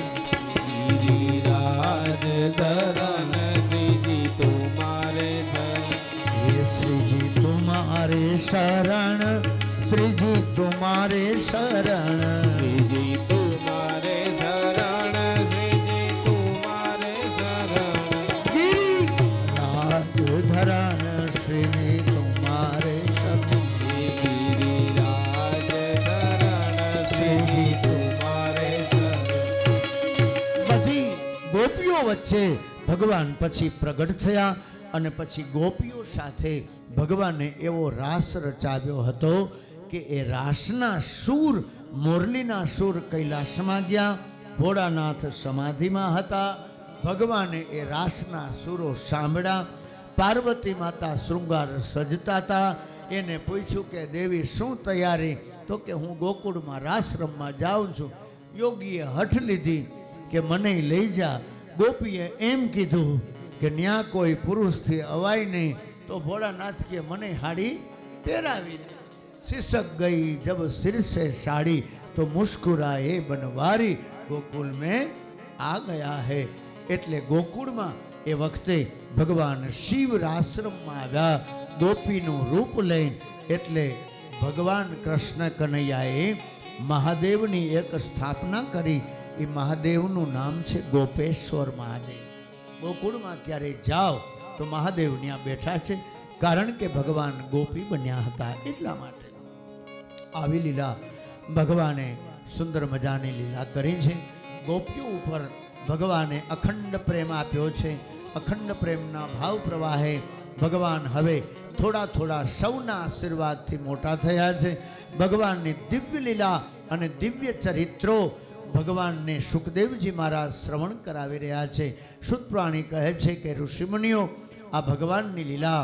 ગિરિરાજ ધરણ શ્રીજી તુમારે શરણ, હે શ્રીજી તુમારે શરણ, શ્રીજી તુમારે શરણ, શ્રીજી તુમારે શરણ, શ્રીજી તુમારે શરણ, ગિરિરાજ ધરણ શ્રીજી તુમારે શરણ, ગિરિરાજ ધરણ શ્રીજી તુમારે શરણ. બધી ગોપીઓ વચ્ચે ભગવાન પછી પ્રગટ થયા અને પછી ગોપીઓ સાથે ભગવાને એવો રાસ રચાવ્યો હતો કે એ રાસના સૂર, મોરલીના સૂર કૈલાસમાં ગયા. ભોળાનાથ સમાધિમાં હતા. ભગવાને એ રાસના સૂરો સાંભળ્યા. પાર્વતી માતા શૃંગાર સજતા હતા. એને પૂછ્યું કે દેવી શું તૈયારી? તો કે હું ગોકુળમાં રાસ રમવા જાઉં છું. યોગીએ હઠ લીધી કે મને લઈ જા. ગોપીએ એમ કીધું કે ન્યા કોઈ પુરુષથી અવાય નહીં. તો ભોળાનાથ કે મને હાડી પહેરાવી દે. શિશક ગઈ જબ સિર સે સાડી, તો મુસ્કુરાએ બનવારી, ગોકુલ મેં આ ગયા હે. એટલે ગોકુળમાં એ વખતે ભગવાન શિવ આશ્રમમાં આવ્યા ગોપીનું રૂપ લઈને. એટલે ભગવાન કૃષ્ણ કનૈયાએ મહાદેવની એક સ્થાપના કરી. એ મહાદેવનું નામ છે ગોપેશ્વર મહાદેવ. ગોકુળમાં ક્યારેય જાઓ તો મહાદેવ ત્યાં બેઠા છે, કારણ કે ભગવાન ગોપી બન્યા હતા એટલા માટે. આવી લીલા ભગવાને સુંદર મજાની લીલા કરી છે. ગોપીઓ ઉપર ભગવાને અખંડ પ્રેમ આપ્યો છે. અખંડ પ્રેમના ભાવ પ્રવાહે ભગવાન હવે થોડા થોડા સૌના આશીર્વાદથી મોટા થયા છે. ભગવાનની દિવ્ય લીલા અને દિવ્ય ચરિત્રો ભગવાનને સુખદેવજી મહારાજ શ્રવણ કરાવી રહ્યા છે. શુદ્ધપ્રાણી કહે છે કે ઋષિમુનિઓ, આ ભગવાનની લીલા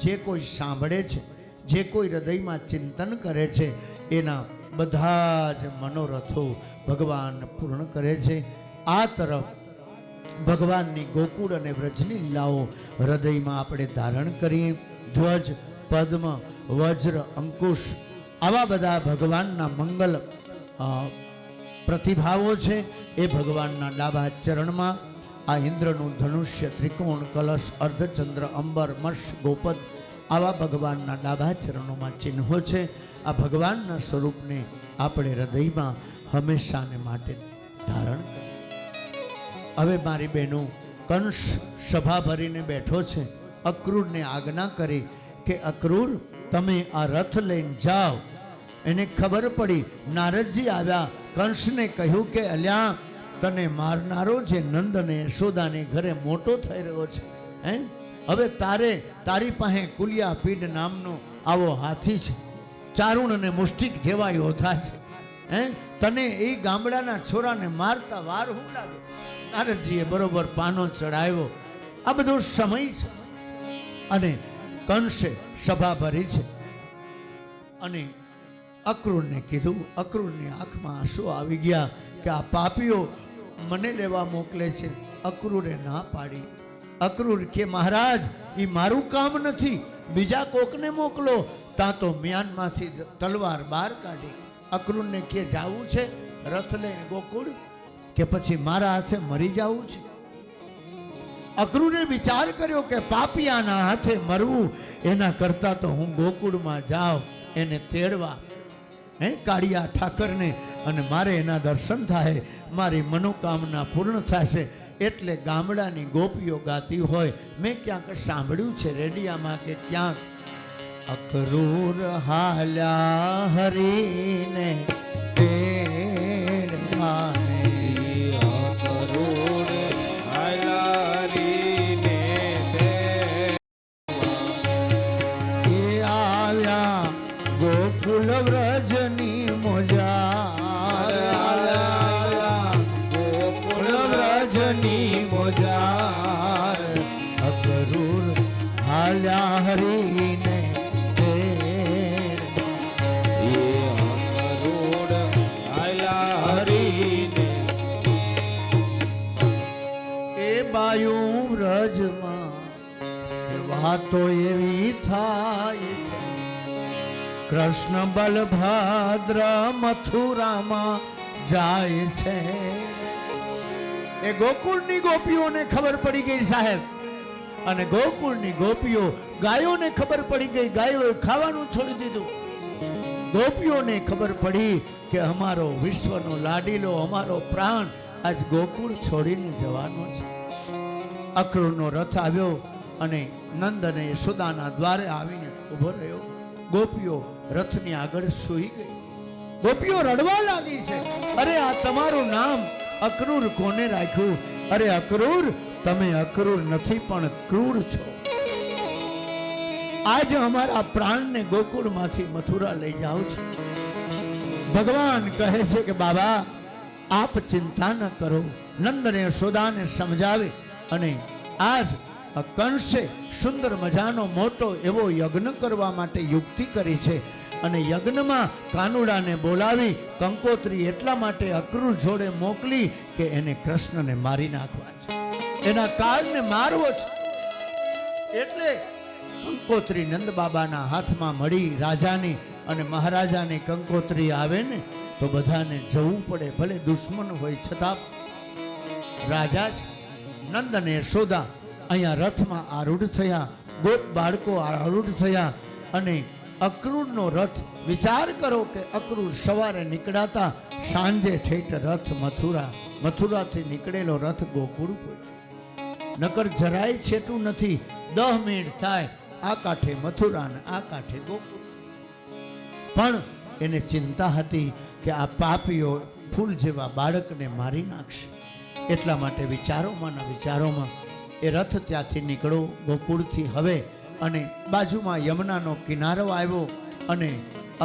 જે કોઈ સાંભળે છે, જે કોઈ હૃદયમાં ચિંતન કરે છે, એના બધા જ મનોરથો ભગવાન પૂર્ણ કરે છે. આ તરફ ભગવાનની ગોકુળ અને વ્રજની લીલાઓ હૃદયમાં આપણે ધારણ કરીએ. ધ્વજ, પદ્મ, વજ્ર, અંકુશ, આવા બધા ભગવાનના મંગલ પ્રતિભાવો છે. એ ભગવાનના ડાબા ચરણમાં આ ઇન્દ્રનું ધનુષ્ય, ત્રિકોણ, કલશ, અર્ધચંદ્ર, અંબર, મર્ષ, ગોપદ, આવા ભગવાનના ડાબા ચરણોમાં ચિહ્નો છે. આ ભગવાનના સ્વરૂપને આપણે હૃદયમાં હંમેશાને માટે ધારણ કરીએ. હવે મારી બહેનો, કંસ સભા ભરીને બેઠો છે. અક્રૂરને આજ્ઞા કરી કે અક્રૂર, તમે આ રથ લઈને જાઓ. એને ખબર પડી, નારદજી આવ્યા. કંસને કહ્યું કે અલ્યા, તને મારનારો જે નંદ અને યશોદાને ઘરે મોટો થઈ રહ્યો છે, હે, હવે તારી પાસે કુલિયા પીડ નામનો આવો હાથી છે. ચારુણ અને મુષ્ટિક જેવા યોદ્ધા છે. હે, તને એ ગામડાના છોરાને મારતા વાર હું લાગે? નારદજીએ બરોબર પાનો ચડાવ્યો. આ બધો સમય છે. અને કંસે સભા ભરી છે. અને અક્રૂરને કીધું. અક્રૂરની આંખમાં આંસુ આવી ગયા કે આ પાપીઓ મને લેવા મોકલે છે. અક્રૂરે ના પાડી. અક્રૂર કે મહારાજ, એ મારું કામ નથી, બીજા કોકને મોકલો. ત્યાં તો મ્યાનમાંથી તલવાર બહાર કાઢી. અક્રૂરને કે જાવું છે રથ લઈને ગોકુળ, કે પછી મારા હાથે મરી જવું છે? અક્રૂરે વિચાર કર્યો કે પાપિયાના હાથે મરવું એના કરતા તો હું ગોકુળમાં જાઉં એને તેડવા, કાળિયા ઠાકરને, અને મારે એના દર્શન થાય, મારી મનોકામના પૂર્ણ થશે. એટલે ગામડાની ગોપીઓ ગાતી હોય, મેં ક્યાંક સાંભળ્યું છે રેડિયામાં કે ક્યાંક, અક્રૂર હાલ્યા હરીને તેડવાને, અક્રૂર હાલ્યા હરીને એ આવ્યા ગોકુળ વ્રજની મોજાર, આવ્યા ગોકુળ વ્રજની મોજાર, અક્રૂર હાલ્યા હરીને અક્રૂર હાલ્યા હરીને. એ બાયું વ્રજમાં વાતો એવી થાય છે, કૃષ્ણ બલભદ્ર મથુરામાં જાય છે. એ ગોકુળની ગોપીઓને ખબર પડી ગઈ સાહેબ, અને ગોકુળની ગોપીઓ ગાયોને ખબર પડી ગઈ, ગાયોએ ખાવાનું છોડી દીધું. ગોપીઓને ખબર પડી કે અમારો વિશ્વનો લાડીલો, અમારો પ્રાણ આજ ગોકુળ છોડીને જવાનો છે. અક્રૂરનો રથ આવ્યો અને નંદ અને યશોદાના દ્વારે આવીને ઉભો રહ્યો. ગોપીઓ રથની આગળ સૂઈ ગઈ. ગોપીઓ રડવા લાગી છે, અરે આ તમારું નામ અક્રૂર કોને રાખ્યું? અરે અક્રૂર, તમે અક્રૂર નથી પણ ક્રૂર છો. આજ અમારા પ્રાણને ગોકુળમાંથી મથુરા લઈ જાઓ છો. ભગવાન કહે છે કે બાબા આપ ચિંતા ન કરો. નંદને યશોદાને સમજાવે અને આજ કંસે સુંદર મજાનો મોટો એવો યજ્ઞ કરવા માટે યુક્તિ કરી છે, અને યજ્ઞમાં કાનુડાને બોલાવી કંકોત્રી એટલા માટે અક્રૂર જોડે મોકલી કે એને કૃષ્ણને મારી નાખવા છે, એના કાળને મારવો છે. એટલે કંકોત્રી નંદ બાબાના હાથમાં મળી રાજાની, અને મહારાજાની કંકોત્રી આવે ને તો બધાને જવું પડે, ભલે દુશ્મન હોય છતાં. રાજા છે, નંદ અને યશોદા અહીંયા રથમાં આરૂઢ થયા, ગોપ બાળકો આરૂઢ થયા, અને અક્રૂરનો રથ, વિચાર કરો કે અક્રૂર સવારે નીકળાતા સાંજે ઠેઠ રથ મથુરા, મથુરાથી નીકળેલો રથ ગોકુળ પહોંચ્યો. નકર જરાય છેટું નથી, 10 મિનિટ થાય આ કાંઠે મથુરા ને આ કાંઠે ગોકુળ. પણ એને ચિંતા હતી કે આ પાપીઓ ફૂલ જેવા બાળકને મારી નાખશે. એટલા માટે વિચારોમાંના વિચારોમાં એ રથ ત્યાંથી નીકળો ગોકુળથી હવે, અને બાજુમાં યમુનાનો કિનારો આવ્યો, અને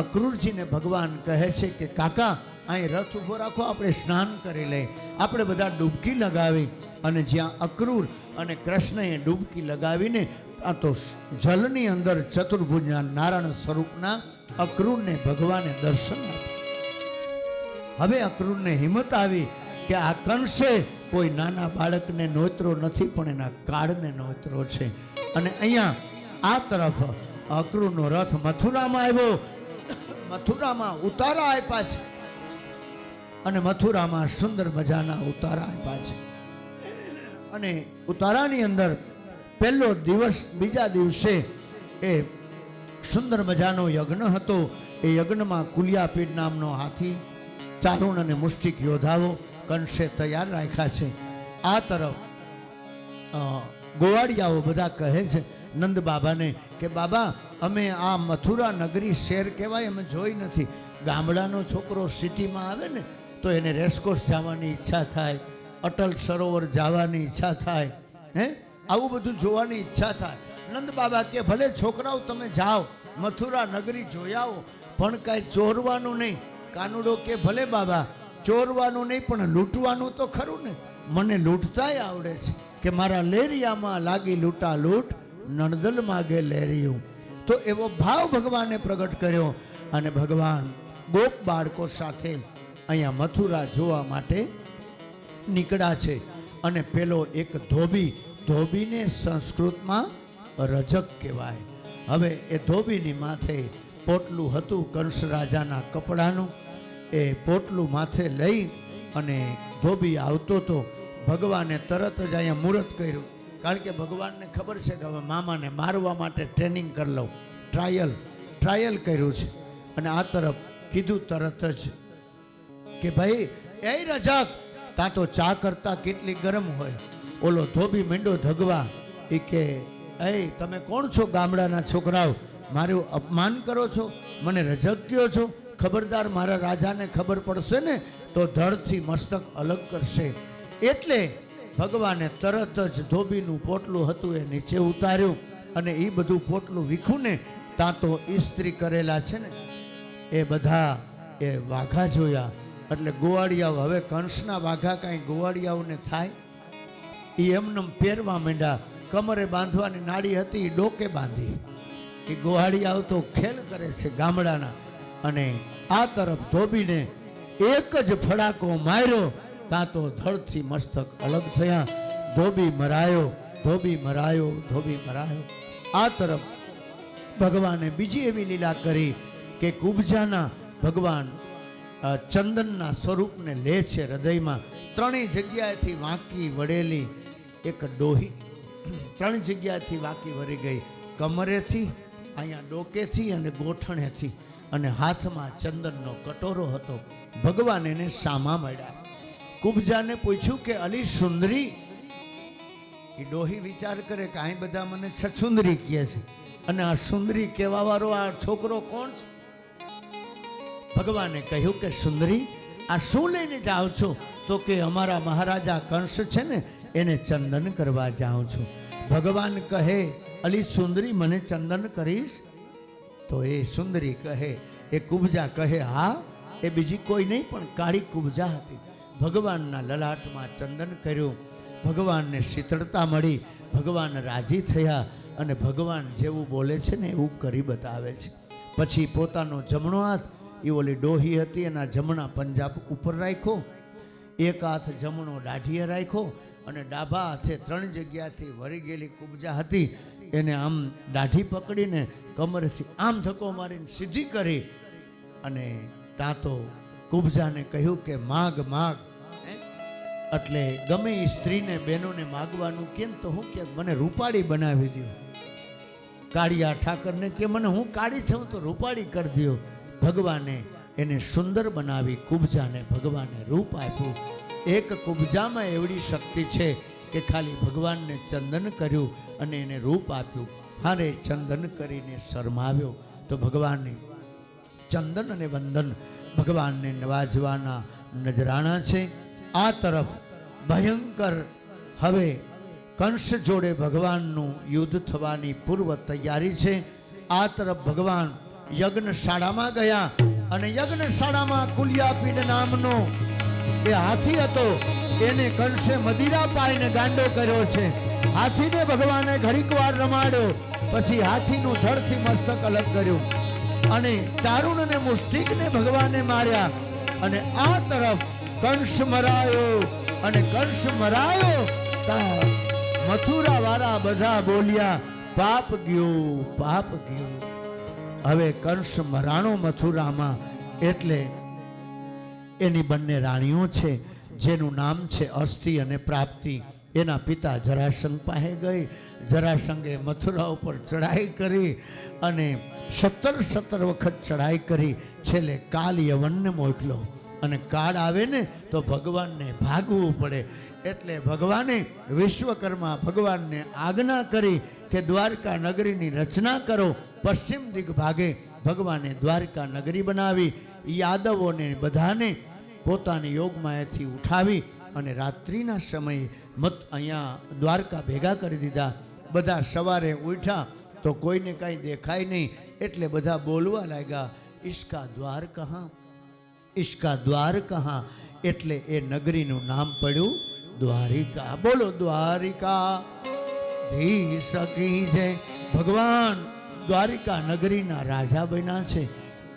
અક્રૂરજીને ભગવાન કહે છે કે કાકા અહીં રથ ઊભો રાખો, આપણે સ્નાન કરી લઈએ. આપણે બધા ડૂબકી લગાવી, અને જ્યાં અક્રૂર અને કૃષ્ણએ ડૂબકી લગાવીને આ તો જલની અંદર ચતુર્ભુજના નારાયણ સ્વરૂપના અક્રૂરને ભગવાને દર્શન આપ્યા. હવે અક્રૂરને હિંમત આવી કે આ કંસે કોઈ નાના બાળકને નોતરો નથી પણ એના કાળને નોતરો છે. અને અહીંયા આ તરફ અક્રૂરનો રથ મથુરામાં આવ્યો. મથુરામાં ઉતારા આપ્યા છે, અને મથુરામાં સુંદર મજાના ઉતારા આપ્યા છે. અને ઉતારાની અંદર પહેલો દિવસ, બીજા દિવસે એ સુંદર મજાનો યજ્ઞ હતો. એ યજ્ઞમાં કુલિયાપીડ નામનો હાથી, ચારુણ અને મુષ્ટિક યોદ્ધાઓ કંસે તૈયાર રાખ્યા છે. આ તરફ ગોવાળિયાઓ બધા કહે છે નંદ બાબાને કે બાબા અમે આ મથુરા નગરી શહેર કહેવાય અમે જોઈ નથી. ગામડાનો છોકરો સિટીમાં આવે ને તો એને રેસકોર્સ જવાની ઈચ્છા થાય, અટલ સરોવર જવાની ઈચ્છા થાય, આવું બધું જોવાની ઈચ્છા થાય. નંદ બાબા કે ભલે છોકરાઓ તમે જાઓ, મથુરા નગરી જોઈ આવો, પણ કાંઈ ચોરવાનું નહીં. કાનુડો કે ભલે બાબા ચોરવાનું નહીં પણ લૂંટવાનું તો ખરું ને, મને લૂંટતાય આવડે છે કે મારા લેરિયામાં લાગી લૂંટા લૂંટ, નણદલ માગે લેરિયું. તો એવો ભાવ ભગવાને પ્રગટ કર્યો, અને ભગવાન ગોપ બાળકો સાથે અહીંયા મથુરા જોવા માટે નીકળ્યા છે. અને પેલો એક ધોબી, ધોબીને સંસ્કૃતમાં રજક કહેવાય. હવે એ ધોબીની માથે પોટલું હતું કંસ રાજાના કપડાનું. એ પોટલું માથે લઈ અને ધોબી આવતો તો ભગવાને તરત જ અહીંયા મુહૂર્ત કર્યું કારણ કે ભગવાનને ખબર છે કે હવે મામાને મારવા માટે ટ્રેનિંગ કરી લઉં, ટ્રાયલ કર્યું છે. અને આ તરફ કીધું તરત જ કે ભાઈ એ રજક, તા તો ચા કરતા કેટલી ગરમ હોય. ઓલો ધોબી મીંડો ધગવા, એ કે એ તમે કોણ છો ગામડાના છોકરાઓ, મારું અપમાન કરો છો, મને રજક કહો છો? ખબરદાર, મારા રાજાને ખબર પડશે ને તો ધડથી મસ્તક અલગ કરશે. એટલે ભગવાને તરત જ ધોબીનું પોટલું હતું એ નીચે ઉતાર્યું અને એ બધું પોટલું વીખું ને ત્યાં તો ઇસ્ત્રી કરેલા છે ને એ બધા એ વાઘા જોયા. એટલે ગોવાળિયાઓ, હવે કંસના વાઘા કાંઈ ગોવાળિયાઓને થાય? એ એમને પહેરવા માંડ્યા. કમરે બાંધવાની નાડી હતી એ ડોકે બાંધી. એ ગોવાળિયાઓ તો ખેલ કરે છે ગામડાના. અને આ તરફ ધોબીને એક જ ફડાકો માર્યો, ત્યાં તો ધડથી મસ્તક અલગ થયા. ધોબી મરાયો, ધોબી મરાયો, ધોબી મરાયો. આ તરફ ભગવાને બીજી એવી લીલા કરી કે કુબજાના ભગવાન ચંદનના સ્વરૂપને લે છે હૃદયમાં. ત્રણેય જગ્યાએથી વાંકી વળેલી એક ડોહી, ત્રણ જગ્યાએથી વાંકી વળી ગઈ, કમરેથી, અહીંયા ડોકેથી અને ગોઠણેથી. અને હાથમાં ચંદનનો કટોરો હતો. ભગવાન એને સામા મળ્યા. કુબજાને પૂછ્યું કે અલી સુંદરી. એ ડોહી વિચાર કરે કે અહીં બધા મને છછુંદરી કહે છે અને આ સુંદરી કહેવા વાળો આ છોકરો કોણ છે? ભગવાને કહ્યું કે સુંદરી, આ શું લઈને જાઓ છો? તો કે અમારા મહારાજા કંસ છે ને એને ચંદન કરવા જાઉં છું. ભગવાન કહે અલી સુંદરી, મને ચંદન કરીશ? તો એ સુંદરી કહે, એ કુબજા કહે હા, એ બીજી કોઈ નહીં પણ કાળી કુબજા હતી. ભગવાનના લલાટમાં ચંદન કર્યું. ભગવાનને શીતળતા મળી. ભગવાન રાજી થયા અને ભગવાન જેવું બોલે છે ને એવું કરી બતાવે છે. પછી પોતાનો જમણો હાથ, એ ઓલી ડોહી હતી એના જમણા પંજાબ ઉપર રાખ્યો, એક હાથ જમણો દાઢીએ રાખ્યો અને ડાબા હાથે ત્રણ જગ્યાથી વળી ગયેલી કુબજા હતી એને આમ દાઢી પકડીને કમરેથી આમ ધક્કો મારીને સીધી કરી. અને તા તો કુબજાને કહ્યું કે માગ માગ. એટલે ગમે એ સ્ત્રીને બહેનોને માગવાનું કેમ? તો હું કે મને રૂપાળી બનાવી દો. કાળિયા ઠાકરને કે મને હું કાળી છું તો રૂપાળી કરી દો. ભગવાને એને સુંદર બનાવી. કુબજાને ભગવાને રૂપ આપ્યું. એક કુબજામાં એવડી શક્તિ છે કે ખાલી ભગવાનને ચંદન કર્યું અને એને રૂપ આપ્યું. હારે ચંદન કરીને શરમાવ્યો. તો ભગવાનને ચંદન અને વંદન ભગવાનને નવાજવાના નજરાણા છે. આ તરફ ભયંકર હવે કંસ જોડે ભગવાનનું યુદ્ધ થવાની પૂર્વ તૈયારી છે. આ તરફ ભગવાન યજ્ઞશાળામાં ગયા અને યજ્ઞશાળામાં કુલિયાપીડ નામનો એ હાથી હતો. એને કંસે મદિરા પાઈને ગાંડો કર્યો છે. હાથીને ભગવાને ઘડીક વાર રમાડ્યો, પછી હાથીનું ધડથી મસ્તક અલગ કર્યું અને ચારુણ અને મુષ્ટિકને ભગવાને માર્યા. અને આ તરફ કંસ મરાયો અને કંસ મરાયો તા મથુરા વાળા બધા બોલ્યા પાપ ગયો, પાપ ગયો. હવે કંસ મરાણો મથુરામાં. એટલે એની બંને રાણીઓ છે જેનું નામ છે અસ્થિ અને પ્રાપ્તિ. એના પિતા જરાસંઘ પાસે ગઈ. જરાસંઘે મથુરા ઉપર ચડાઈ કરી અને 17 વખત ચડાઈ કરી. છેલ્લે કાલ યવનને મોકલો અને કાળ આવે ને તો ભગવાનને ભાગવું પડે. એટલે ભગવાને વિશ્વકર્મા ભગવાનને આજ્ઞા કરી કે દ્વારકા નગરીની રચના કરો. પશ્ચિમ દિગ્ભાગે ભગવાને દ્વારકા નગરી બનાવી. યાદવોને બધાને પોતાની યોગમાયાથી ઉઠાવી અને રાત્રિના સમયે અહીંયા દ્વારકા ભેગા કરી દીધા. બધા સવારે ઉઠ્યા તો કોઈને કાંઈ દેખાય નહીં. એટલે બધા બોલવા લાગ્યા ઇસકા દ્વાર કહા, ઇસકા દ્વાર કહા. એટલે એ નગરીનું નામ પડ્યું દ્વારિકા. બોલો દ્વારિકા ધી સકી છે. ભગવાન દ્વારિકા નગરીના રાજા બન્યા છે.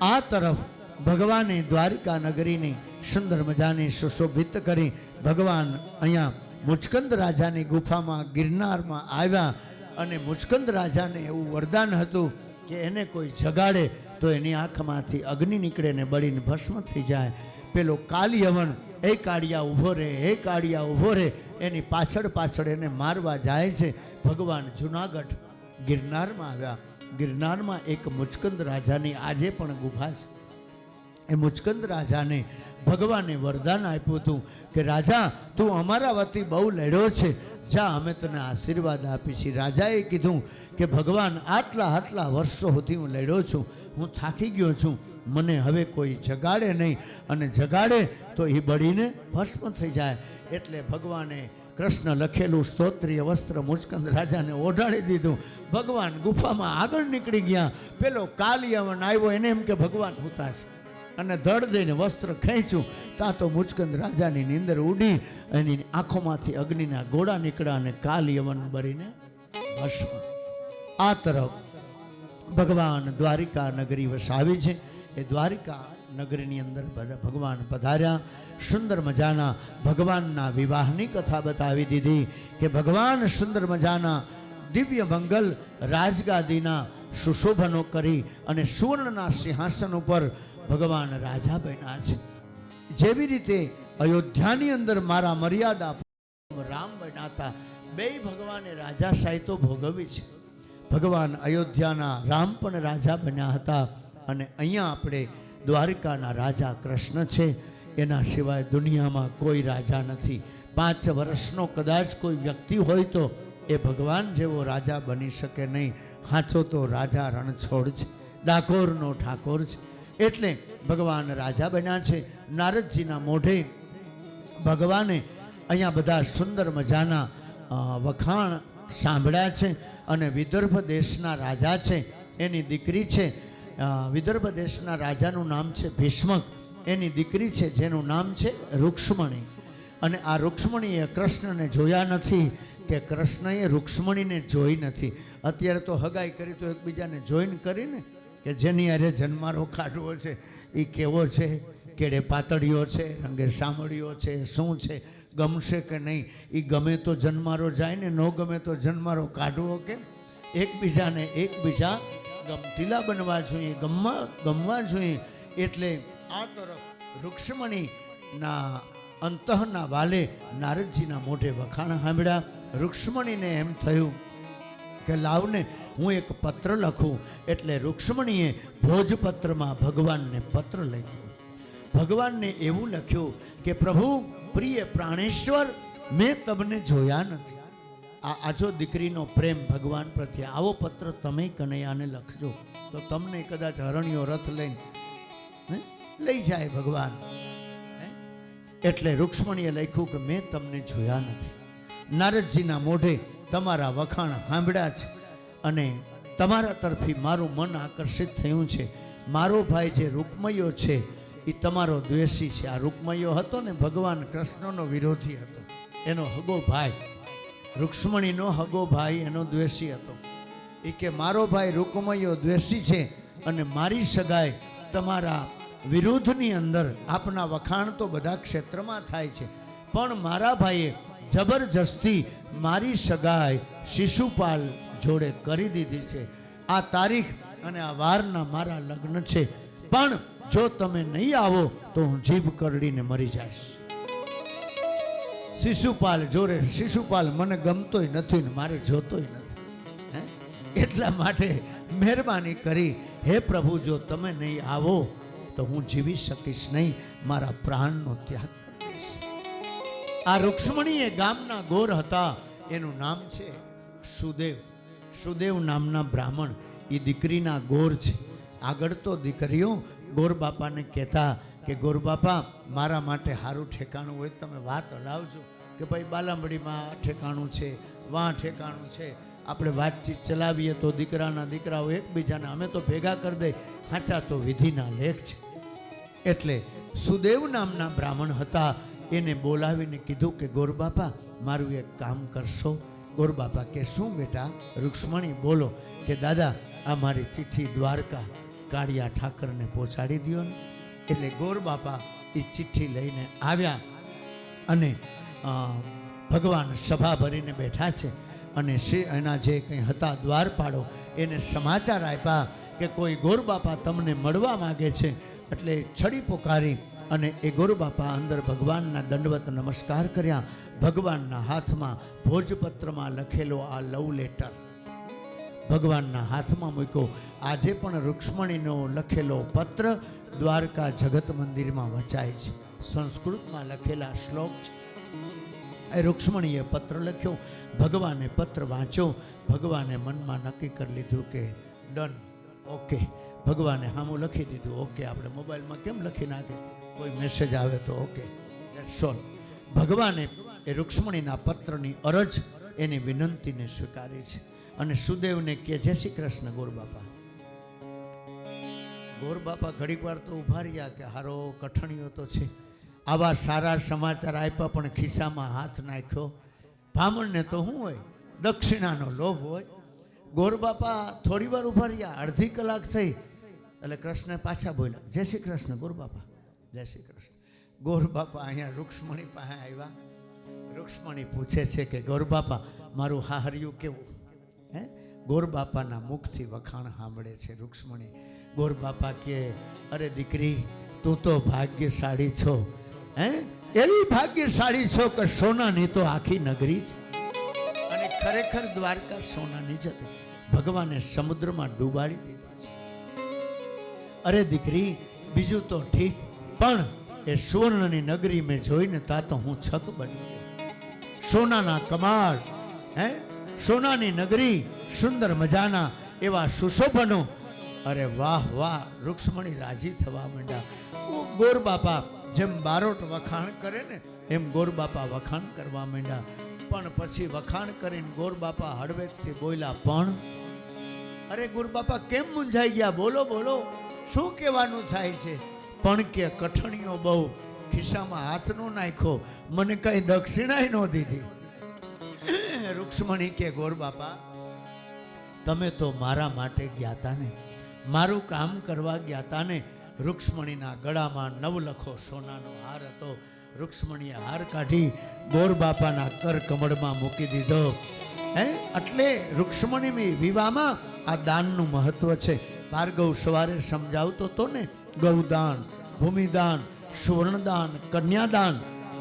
આ તરફ ભગવાને દ્વારિકા નગરીની સુંદર મજાની સુશોભિત કરી. ભગવાન અહીંયા મુચકંદ રાજાની ગુફામાં ગિરનારમાં આવ્યા અને મુચકંદ રાજાને એવું વરદાન હતું કે એને કોઈ જગાડે તો એની આંખમાંથી અગ્નિ નીકળે ને બળીને ભસ્મ થઈ જાય. પેલો કાલિયવન એ કાળિયા ઊભો રહે, એ કાળિયા ઊભો રહે, એની પાછળ પાછળ એને મારવા જાય છે. ભગવાન જુનાગઢ ગિરનારમાં આવ્યા. ગિરનારમાં એક મુચકંદ રાજાની આજે પણ ગુફા છે. એ મુચકંદ રાજાને ભગવાને વરદાન આપ્યું હતું કે રાજા તું અમારા વતી બહુ લડ્યો છે, જા અમે તને આશીર્વાદ આપી છીએ. રાજાએ કીધું કે ભગવાન આટલા વર્ષો સુધી હું લડ્યો છું, હું થાકી ગયો છું, મને હવે કોઈ જગાડે નહીં, અને જગાડે તો એ બળીને ભસ્મ થઈ જાય. એટલે ભગવાને કૃષ્ણ લખેલું સ્તોત્રીય વસ્ત્ર મુચકંદ રાજાને ઓઢાડી દીધું. ભગવાન ગુફામાં આગળ નીકળી ગયા. પેલો કાલિયાવન આવ્યો, એને એમ કે ભગવાન હુતા છે, અને ધડ દઈને વસ્ત્ર ખેંચ્યું. ત્યાં તો મુચકંદ રાજાની નીંદર ઉડી, એની આંખોમાંથી અગ્નિના ગોળા નીકળ્યા અને કાલિયવન બળીને ભસ્મ. આ તરફ ભગવાન દ્વારિકા નગરી વસાવી છે. એ દ્વારિકા નગરીની અંદર ભગવાન પધાર્યા. સુંદર મજાના ભગવાનના વિવાહની કથા બતાવી દીધી કે ભગવાન સુંદર મજાના દિવ્ય મંગલ રાજગાદીના સુશોભનો કરી અને સુવર્ણના સિંહાસન ઉપર ભગવાન રાજા બન્યા છે. જેવી રીતે અયોધ્યાની અંદર મારા મર્યાદા રામ બન્યા હતા, બે ભગવાને રાજાશાહી તો ભોગવી છે. ભગવાન અયોધ્યાના રામ પણ રાજા બન્યા હતા, અને અહીંયા આપણે દ્વારિકાના રાજા કૃષ્ણ છે. એના સિવાય દુનિયામાં કોઈ રાજા નથી. 5 વર્ષનો કદાચ કોઈ વ્યક્તિ હોય તો એ ભગવાન જેવો રાજા બની શકે નહીં. સાચો તો રાજા રણછોડ છે, ડાકોરનો ઠાકોર છે. એટલે ભગવાન રાજા બન્યા છે. નારદજીના મોઢે ભગવાને અહીંયા બધા સુંદર મજાના વખાણ સાંભળ્યા છે. અને વિદર્ભ દેશના રાજા છે, એની દીકરી છે. વિદર્ભ દેશના રાજાનું નામ છે ભીષ્મક. એની દીકરી છે જેનું નામ છે રૂક્ષ્મણી. અને આ રૂક્ષ્મણીએ કૃષ્ણને જોયા નથી કે કૃષ્ણએ રૂક્ષ્મણીને જોઈ નથી. અત્યારે તો હગાઈ કરી તો એકબીજાને જોઈન કરીને કે જેની અરે જન્મારો કાઢવો છે, એ કેવો છે, કેડે પાતળીઓ છે, રંગે સામળીઓ છે, શું છે, ગમશે કે નહીં. એ ગમે તો જન્મારો જાય ને, ન ગમે તો જન્મારો કાઢવો. કે એકબીજા ગમતીલા બનવા જોઈએ, ગમવા જોઈએ. એટલે આ તરફ રૂક્ષ્મણીના અંતઃના વાલે નારદજીના મોઢે વખાણ સાંભળ્યા. રૂક્ષ્મણીને એમ થયું કે લાવને હું એક પત્ર લખું. એટલે રૂક્ષ્મણીએ ભોજપત્રમાં ભગવાનને પત્ર લખ્યો. ભગવાનને એવું લખ્યું કે પ્રભુ પ્રિય પ્રાણેશ્વર, મેં તમને જોયા નથી. આજો દીકરીનો પ્રેમ ભગવાન પ્રત્યે. આવો પત્ર તમે કનૈયાને લખજો તો તમને કદાચ હરણિયો રથ લઈને લઈ જાય ભગવાન. એટલે રૂક્ષ્મણીએ લખ્યું કે મેં તમને જોયા નથી. નારદજીના મોઢે તમારા વખાણ સાંભળ્યા છે, અને તમારા તરફી મારું મન આકર્ષિત થયું છે. મારો ભાઈ જે રૂકમૈયો છે એ તમારો દ્વેષી છે. આ રૂકમૈયો હતો ને ભગવાન કૃષ્ણનો વિરોધી હતો, એનો હગો ભાઈ. રૂક્ષ્મણીનો હગો ભાઈ એનો દ્વેષી હતો. એ કે મારો ભાઈ રૂકમૈયો દ્વેષી છે, અને મારી સગાઈ તમારા વિરુદ્ધની અંદર. આપના વખાણ તો બધા ક્ષેત્રમાં થાય છે, પણ મારા ભાઈએ જબરજસ્તી મારી સગાઈ શિશુપાલ જોડે કરી દીધી છે. આ તારીખ અને આ વારના મારા લગ્ન છે, પણ જો તમે નહીં આવો તો હું જીભ કરડીને મરી જઈશ. શિશુપાલ જોડે, શિશુપાલ મને ગમતોય નથી ને મારે જોતોય નથી. એટલા માટે મહેરબાની કરી, હે પ્રભુ, જો તમે નહીં આવો તો હું જીવી શકીશ નહીં, મારા પ્રાણનો ત્યાગ કરી દઈશ. આ રૂક્ષ્મણીએ ગામના ગોર હતા, એનું નામ છે સુદેવ. સુદેવ નામના બ્રાહ્મણ, એ દીકરીના ગોર છે. આગળ તો દીકરીઓ ગોર બાપાને કહેતા કે ગોર બાપા મારા માટે સારું ઠેકાણું હોય તમે વાત હલાવજો, કે ભાઈ બાલામડીમાં ઠેકાણું છે, વાં ઠેકાણું છે, આપણે વાતચીત ચલાવીએ તો દીકરાના દીકરાઓ એકબીજાને અમે તો ભેગા કરી દઈ. સાચા તો વિધિના લેખ છે. એટલે સુદેવ નામના બ્રાહ્મણ હતા, એને બોલાવીને કીધું કે ગોર બાપા મારું એક કામ કરશો. ગોર બાપા કે શું બેટા? રૂક્ષ્મણી બોલો. કે દાદા આ મારી ચિઠ્ઠી દ્વારકા કાળિયા ઠાકરને પહોંચાડી દો ને. એટલે ગોર બાપા એ ચિઠ્ઠી લઈને આવ્યા, અને ભગવાન સભા ભરીને બેઠા છે, અને એના જે કંઈ હતા દ્વારપાળો એને સમાચાર આપ્યા કે કોઈ ગોર બાપા તમને મળવા માગે છે. એટલે છડી પોકારી અને એ ગોરુ બાપા અંદર ભગવાનના દંડવત નમસ્કાર કર્યા. ભગવાનના હાથમાં ભોજપત્રમાં લખેલો આ લવ લેટર ભગવાનના હાથમાં મૂક્યો. આજે પણ રૂક્ષ્મણીનો લખેલો પત્ર દ્વારકા જગત મંદિરમાં વંચાય છે. સંસ્કૃતમાં લખેલા શ્લોક છે. એ રૂક્ષ્મણીએ પત્ર લખ્યો. ભગવાને પત્ર વાંચ્યો. ભગવાને મનમાં નક્કી કરી લીધું કે ડન, ઓકે. ભગવાને સામું લખી દીધું ઓકે. આપણે મોબાઈલમાં કેમ લખી નાખે, કોઈ મેસેજ આવે તો ઓકે, સોલ્વ. ભગવાને એ રૂક્ષ્મણીના પત્રની અરજ, એની વિનંતીને સ્વીકારી છે. અને સુદેવને કે જય શ્રી કૃષ્ણ ગોર બાપા. ગોર બાપા ઘડીક વાર તો ઉભા રહ્યા કે હારો કઠણીઓ તો છે. આવા સારા સમાચાર આપ્યા પણ ખિસ્સામાં હાથ નાખ્યો. બ્રાહ્મણને તો શું હોય, દક્ષિણાનો લોભ હોય. ગોર બાપા થોડી વાર ઉભા રહ્યા, અડધી કલાક થઈ એટલે કૃષ્ણ પાછા બોલ્યા જય શ્રી કૃષ્ણ ગોર બાપા, જય શ્રી કૃષ્ણ. ગોર બાપા અહીંયા રૂક્ષ્મણી પાસે આવ્યા. રૂક્ષ્મણી પૂછે છે કે ગોર બાપા મારું હાહરિયું કેવું? હે, ગોર બાપાના મુખથી વખાણ સાંભળે છે રૂક્ષ્મણી. ગોર બાપા કે અરે દીકરી તું તો ભાગ્યશાળી છો. હે, એવી ભાગ્યશાળી છો કે સોનાની તો આખી નગરી છે. અને ખરેખર દ્વારકા સોનાની જ હતી. ભગવાને સમુદ્રમાં ડૂબાડી દીધી છે. અરે દીકરી બીજું તો ઠીક, પણ એ સુવર્ણની નગરી મેં જોઈને તા તો હું છક બની ગયો. સોનાના કમાળ, હે, સોનાની નગરી, સુંદર મજાના એવા સુશોભનો. અરે વાહ વાહ, રૂક્ષ્મણી રાજી થવા માંડ્યા. ગોર બાપા જેમ બારોટ વખાણ કરે ને એમ ગોર બાપા વખાણ કરવા માંડ્યા. પણ પછી વખાણ કરીને ગોર બાપા હળવેકથી બોલ્યા પણ. અરે ગોર બાપા કેમ મૂંઝાઈ ગયા? બોલો બોલો, શું કહેવાનું થાય છે? પણ કે કઠણીઓ બહુ, ખિસ્સામાં હાથ નો નાખ્યો, મને કઈ દક્ષિણાય ન દીધી. રૂક્ષ્મણી કે ગોર બાપા તમે તો મારા માટે ગયા તા ને, મારું કામ કરવા ગયા તા ને. રૂક્ષ્મણીના ગળામાં નવલખો સોનાનો હાર હતો. રૂક્ષ્મણીએ હાર કાઢી ગોર બાપાના કર કમળમાં મૂકી દીધો. હે, એટલે રૂક્ષ્મણી વિવાહમાં આ દાનનું મહત્વ છે. ભાર્ગવ સવારે સમજાવતો હતો ને, ગૌદાન, ભૂમિદાન, સુવર્ણદાન, કન્યાદાન.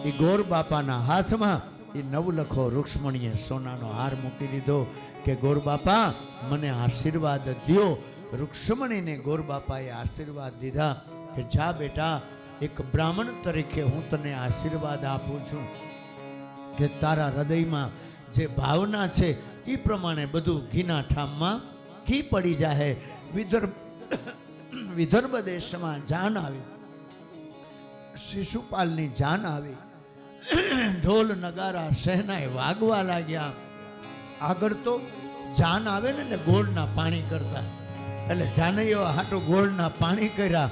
એ ગોર બાપાના હાથમાં એ નવલખો રૂક્ષ્મણીએ સોનાનો હાર મૂકી દીધો કે ગોર બાપા મને આશીર્વાદ દ્યો. રૂક્ષ્મણીને ગોર બાપાએ આશીર્વાદ દીધા કે જા બેટા, એક બ્રાહ્મણ તરીકે હું તને આશીર્વાદ આપું છું કે તારા હૃદયમાં જે ભાવના છે એ પ્રમાણે બધું ઘીના ઠામમાં ઘી પડી જાય. વિદર્ભ દેશમાં જાન આવી, શિશુપાલની જાન આવી. ઢોલ નગારા શહેનાઈ વાગવા લાગ્યા. આગળ તો જાન આવે ને એટલે ગોળના પાણી કરતા, એટલે જાનૈયો હાટું ગોળના પાણી કર્યા.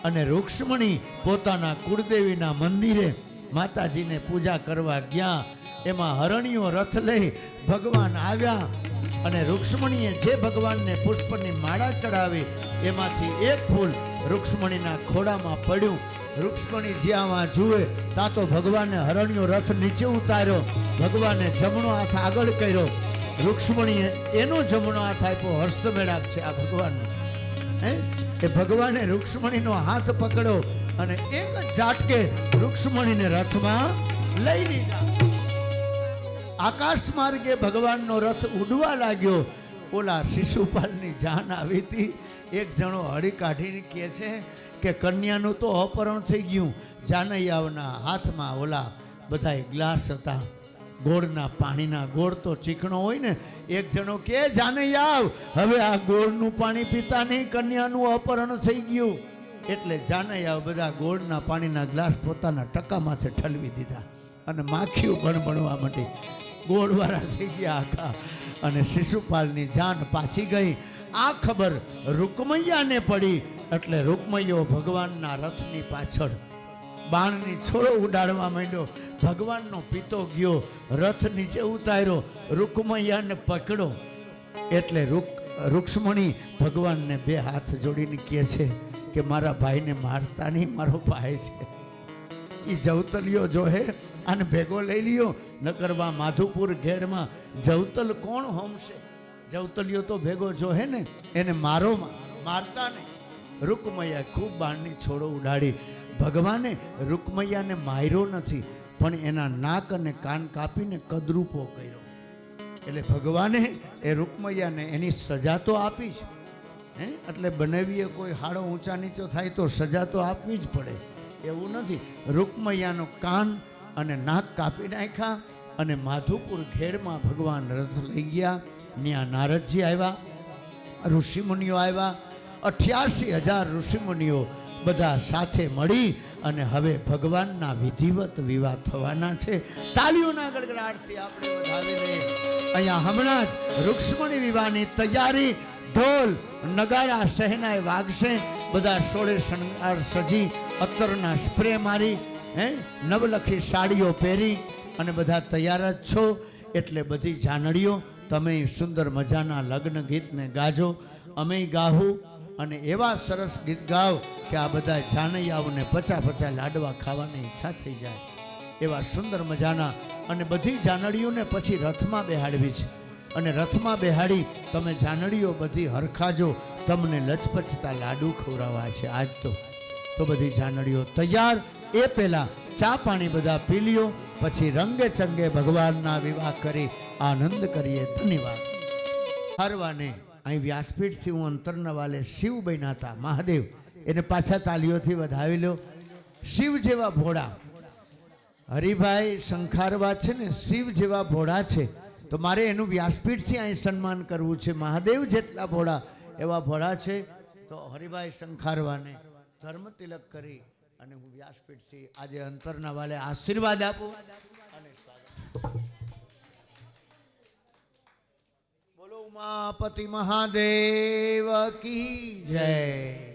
અને રૂક્ષ્મણી પોતાના કુળદેવીના મંદિરે માતાજીને પૂજા કરવા ગયા. એમાં હરણીયો રથ લઈ ભગવાન આવ્યા. અને રૂક્ષ્મણીએ જે ભગવાનને પુષ્પની માળા ચડાવી એમાંથી એક ફૂલ રૂક્ષ્મણીના ખોડામાં પડ્યું. રૂક્ષ્મણી જ્યાં જુએ ત્યાં તો ભગવાને હરણીયો રથ નીચે ઉતાર્યો. ભગવાને જમણો હાથ આગળ કર્યો. રૂક્ષ્મણીએ એનો જમણો હાથ આપ્યો. હસ્તમેળાપ છે આ ભગવાનનો. એ ભગવાને રૂક્ષ્મણીનો હાથ પકડ્યો અને એક જ ઝાટકે રૂક્ષ્મણીને રથમાં લઈ લીધા. આકાશ માર્ગે ભગવાનનો રથ ઉડવા લાગ્યો. ઓલા શિશુપાલની જાન આવી હતી. એક જણો હળી કાઢીને કહે છે કે કન્યાનું તો અપહરણ થઈ ગયું. જાનૈયાઓના હાથમાં ઓલા બધા ગ્લાસ હતા ગોળના પાણીના. ગોળ તો ચીકણો હોય ને. એક જણો કે જાનૈયા હવે આ ગોળનું પાણી પીતા નહીં, કન્યાનું અપહરણ થઈ ગયું. એટલે જાનૈયા બધા ગોળના પાણીના ગ્લાસ પોતાના ટકામાંથી ઠલવી દીધા અને માખીઓ બણબણવા માંડી. ગોળવાળા થઈ ગયા આખા. અને શિશુપાલની જાન પાછી ગઈ. આ ખબર રૂકમૈયાને પડી. એટલે રૂકમૈયો ભગવાનના રથની પાછળ બાણની છોડો ઉડાડવા માંડ્યો. ભગવાનનો પિતો ગયો, રથ નીચે ઉતાર્યો, રૂકમૈયાને પકડો. એટલે રૂક્ષ્મણી ભગવાનને બે હાથ જોડીને કહે છે કે મારા ભાઈને મારતા નહીં, મારો ભાઈ છે. એ જવતલિયો જોહે આને ભેગો લઈ લ્યો, નકરવા માધુપુર ઘેડમાં જવતલ કોણ હોમશે? જવતલિયો તો ભેગો જોહે ને, એને મારતા નહીં. રૂકમૈયા ખૂબ બાણની છોડો ઉડાડી. ભગવાને રૂકમૈયાને માર્યો નથી, પણ એના નાક અને કાન કાપીને કદરૂપો કર્યો. એટલે ભગવાને એ રૂકમૈયાને એની સજા તો આપી છે. એટલે બનાવીએ કોઈ હાડો ઊંચા નીચો થાય તો સજા તો આપવી જ પડે એવું નથી. રૂકમૈયાનો કાન અને નાક કાપી નાખ્યા અને માધુપુર ઘેડમાં ભગવાન રથ લઈ ગયા. ત્યાં નારદજી આવ્યા, ઋષિમુનિઓ આવ્યા. 88,000 ઋષિમુનિઓ બધા સાથે મળી અને હવે ભગવાનના વિધિવત વિવાહ થવાના છે. તાળીઓના ગડગડાટથી આપણે વધાવીને અહીંયા હમણાં જ રૂક્ષ્મણી વિવાહની તૈયારી, ઢોલ નગારા શહેનાઈ વાગશે. બધા સોળે શણગાર સજી, અત્તરના સ્પ્રે મારી, નવલખી સાડીઓ પહેરી અને બધા તૈયાર જ છો. એટલે બધી જાનડીઓ તમે સુંદર મજાના લગ્ન ગીતને ગાજો, અમે ગાવું અને એવા સરસ ગીત ગાઓ કે આ બધા જાનૈયાઓને 50 લાડવા ખાવાની ઈચ્છા થઈ જાય એવા સુંદર મજાના. અને બધી જાનડીઓને પછી રથમાં બેહાડવી છે અને રથમાં બેહાડી તમે જાનડીઓ બધી હરખાજો. તમને લચપચતા લાડુ ખવડાવવા છે આજ તો બધી જાનડીઓ તૈયાર. એ પહેલાં ચા પાણી બધા પી લ્યો, પછી રંગે ચંગે ભગવાનના વિવાહ કરી આનંદ કરીએ. ધન્યવાદ. હરવાને અહીં વ્યાસપીઠથી હું અંતરના વાલે શિવ બન્યા હતા, મહાદેવ, એને પાછા તાલીઓથી વધાવી લો. શિવ જેવા ભોળા હરિભાઈ શંખારવા છે ને, શિવ જેવા ભોળા છે, તો મારે એનું વ્યાસપીઠથી અહીં સન્માન કરવું છે. મહાદેવ જેટલા ભોળા એવા ભોળા છે, તો હરિભાઈ શંખારવાને ધર્મ તિલક કરી અને હું વ્યાસપીઠથી આજે અંતરના વાલે આશીર્વાદ આપું અને સ્વાગત. બોલો ઉમાપતિ મહાદેવ કી જય.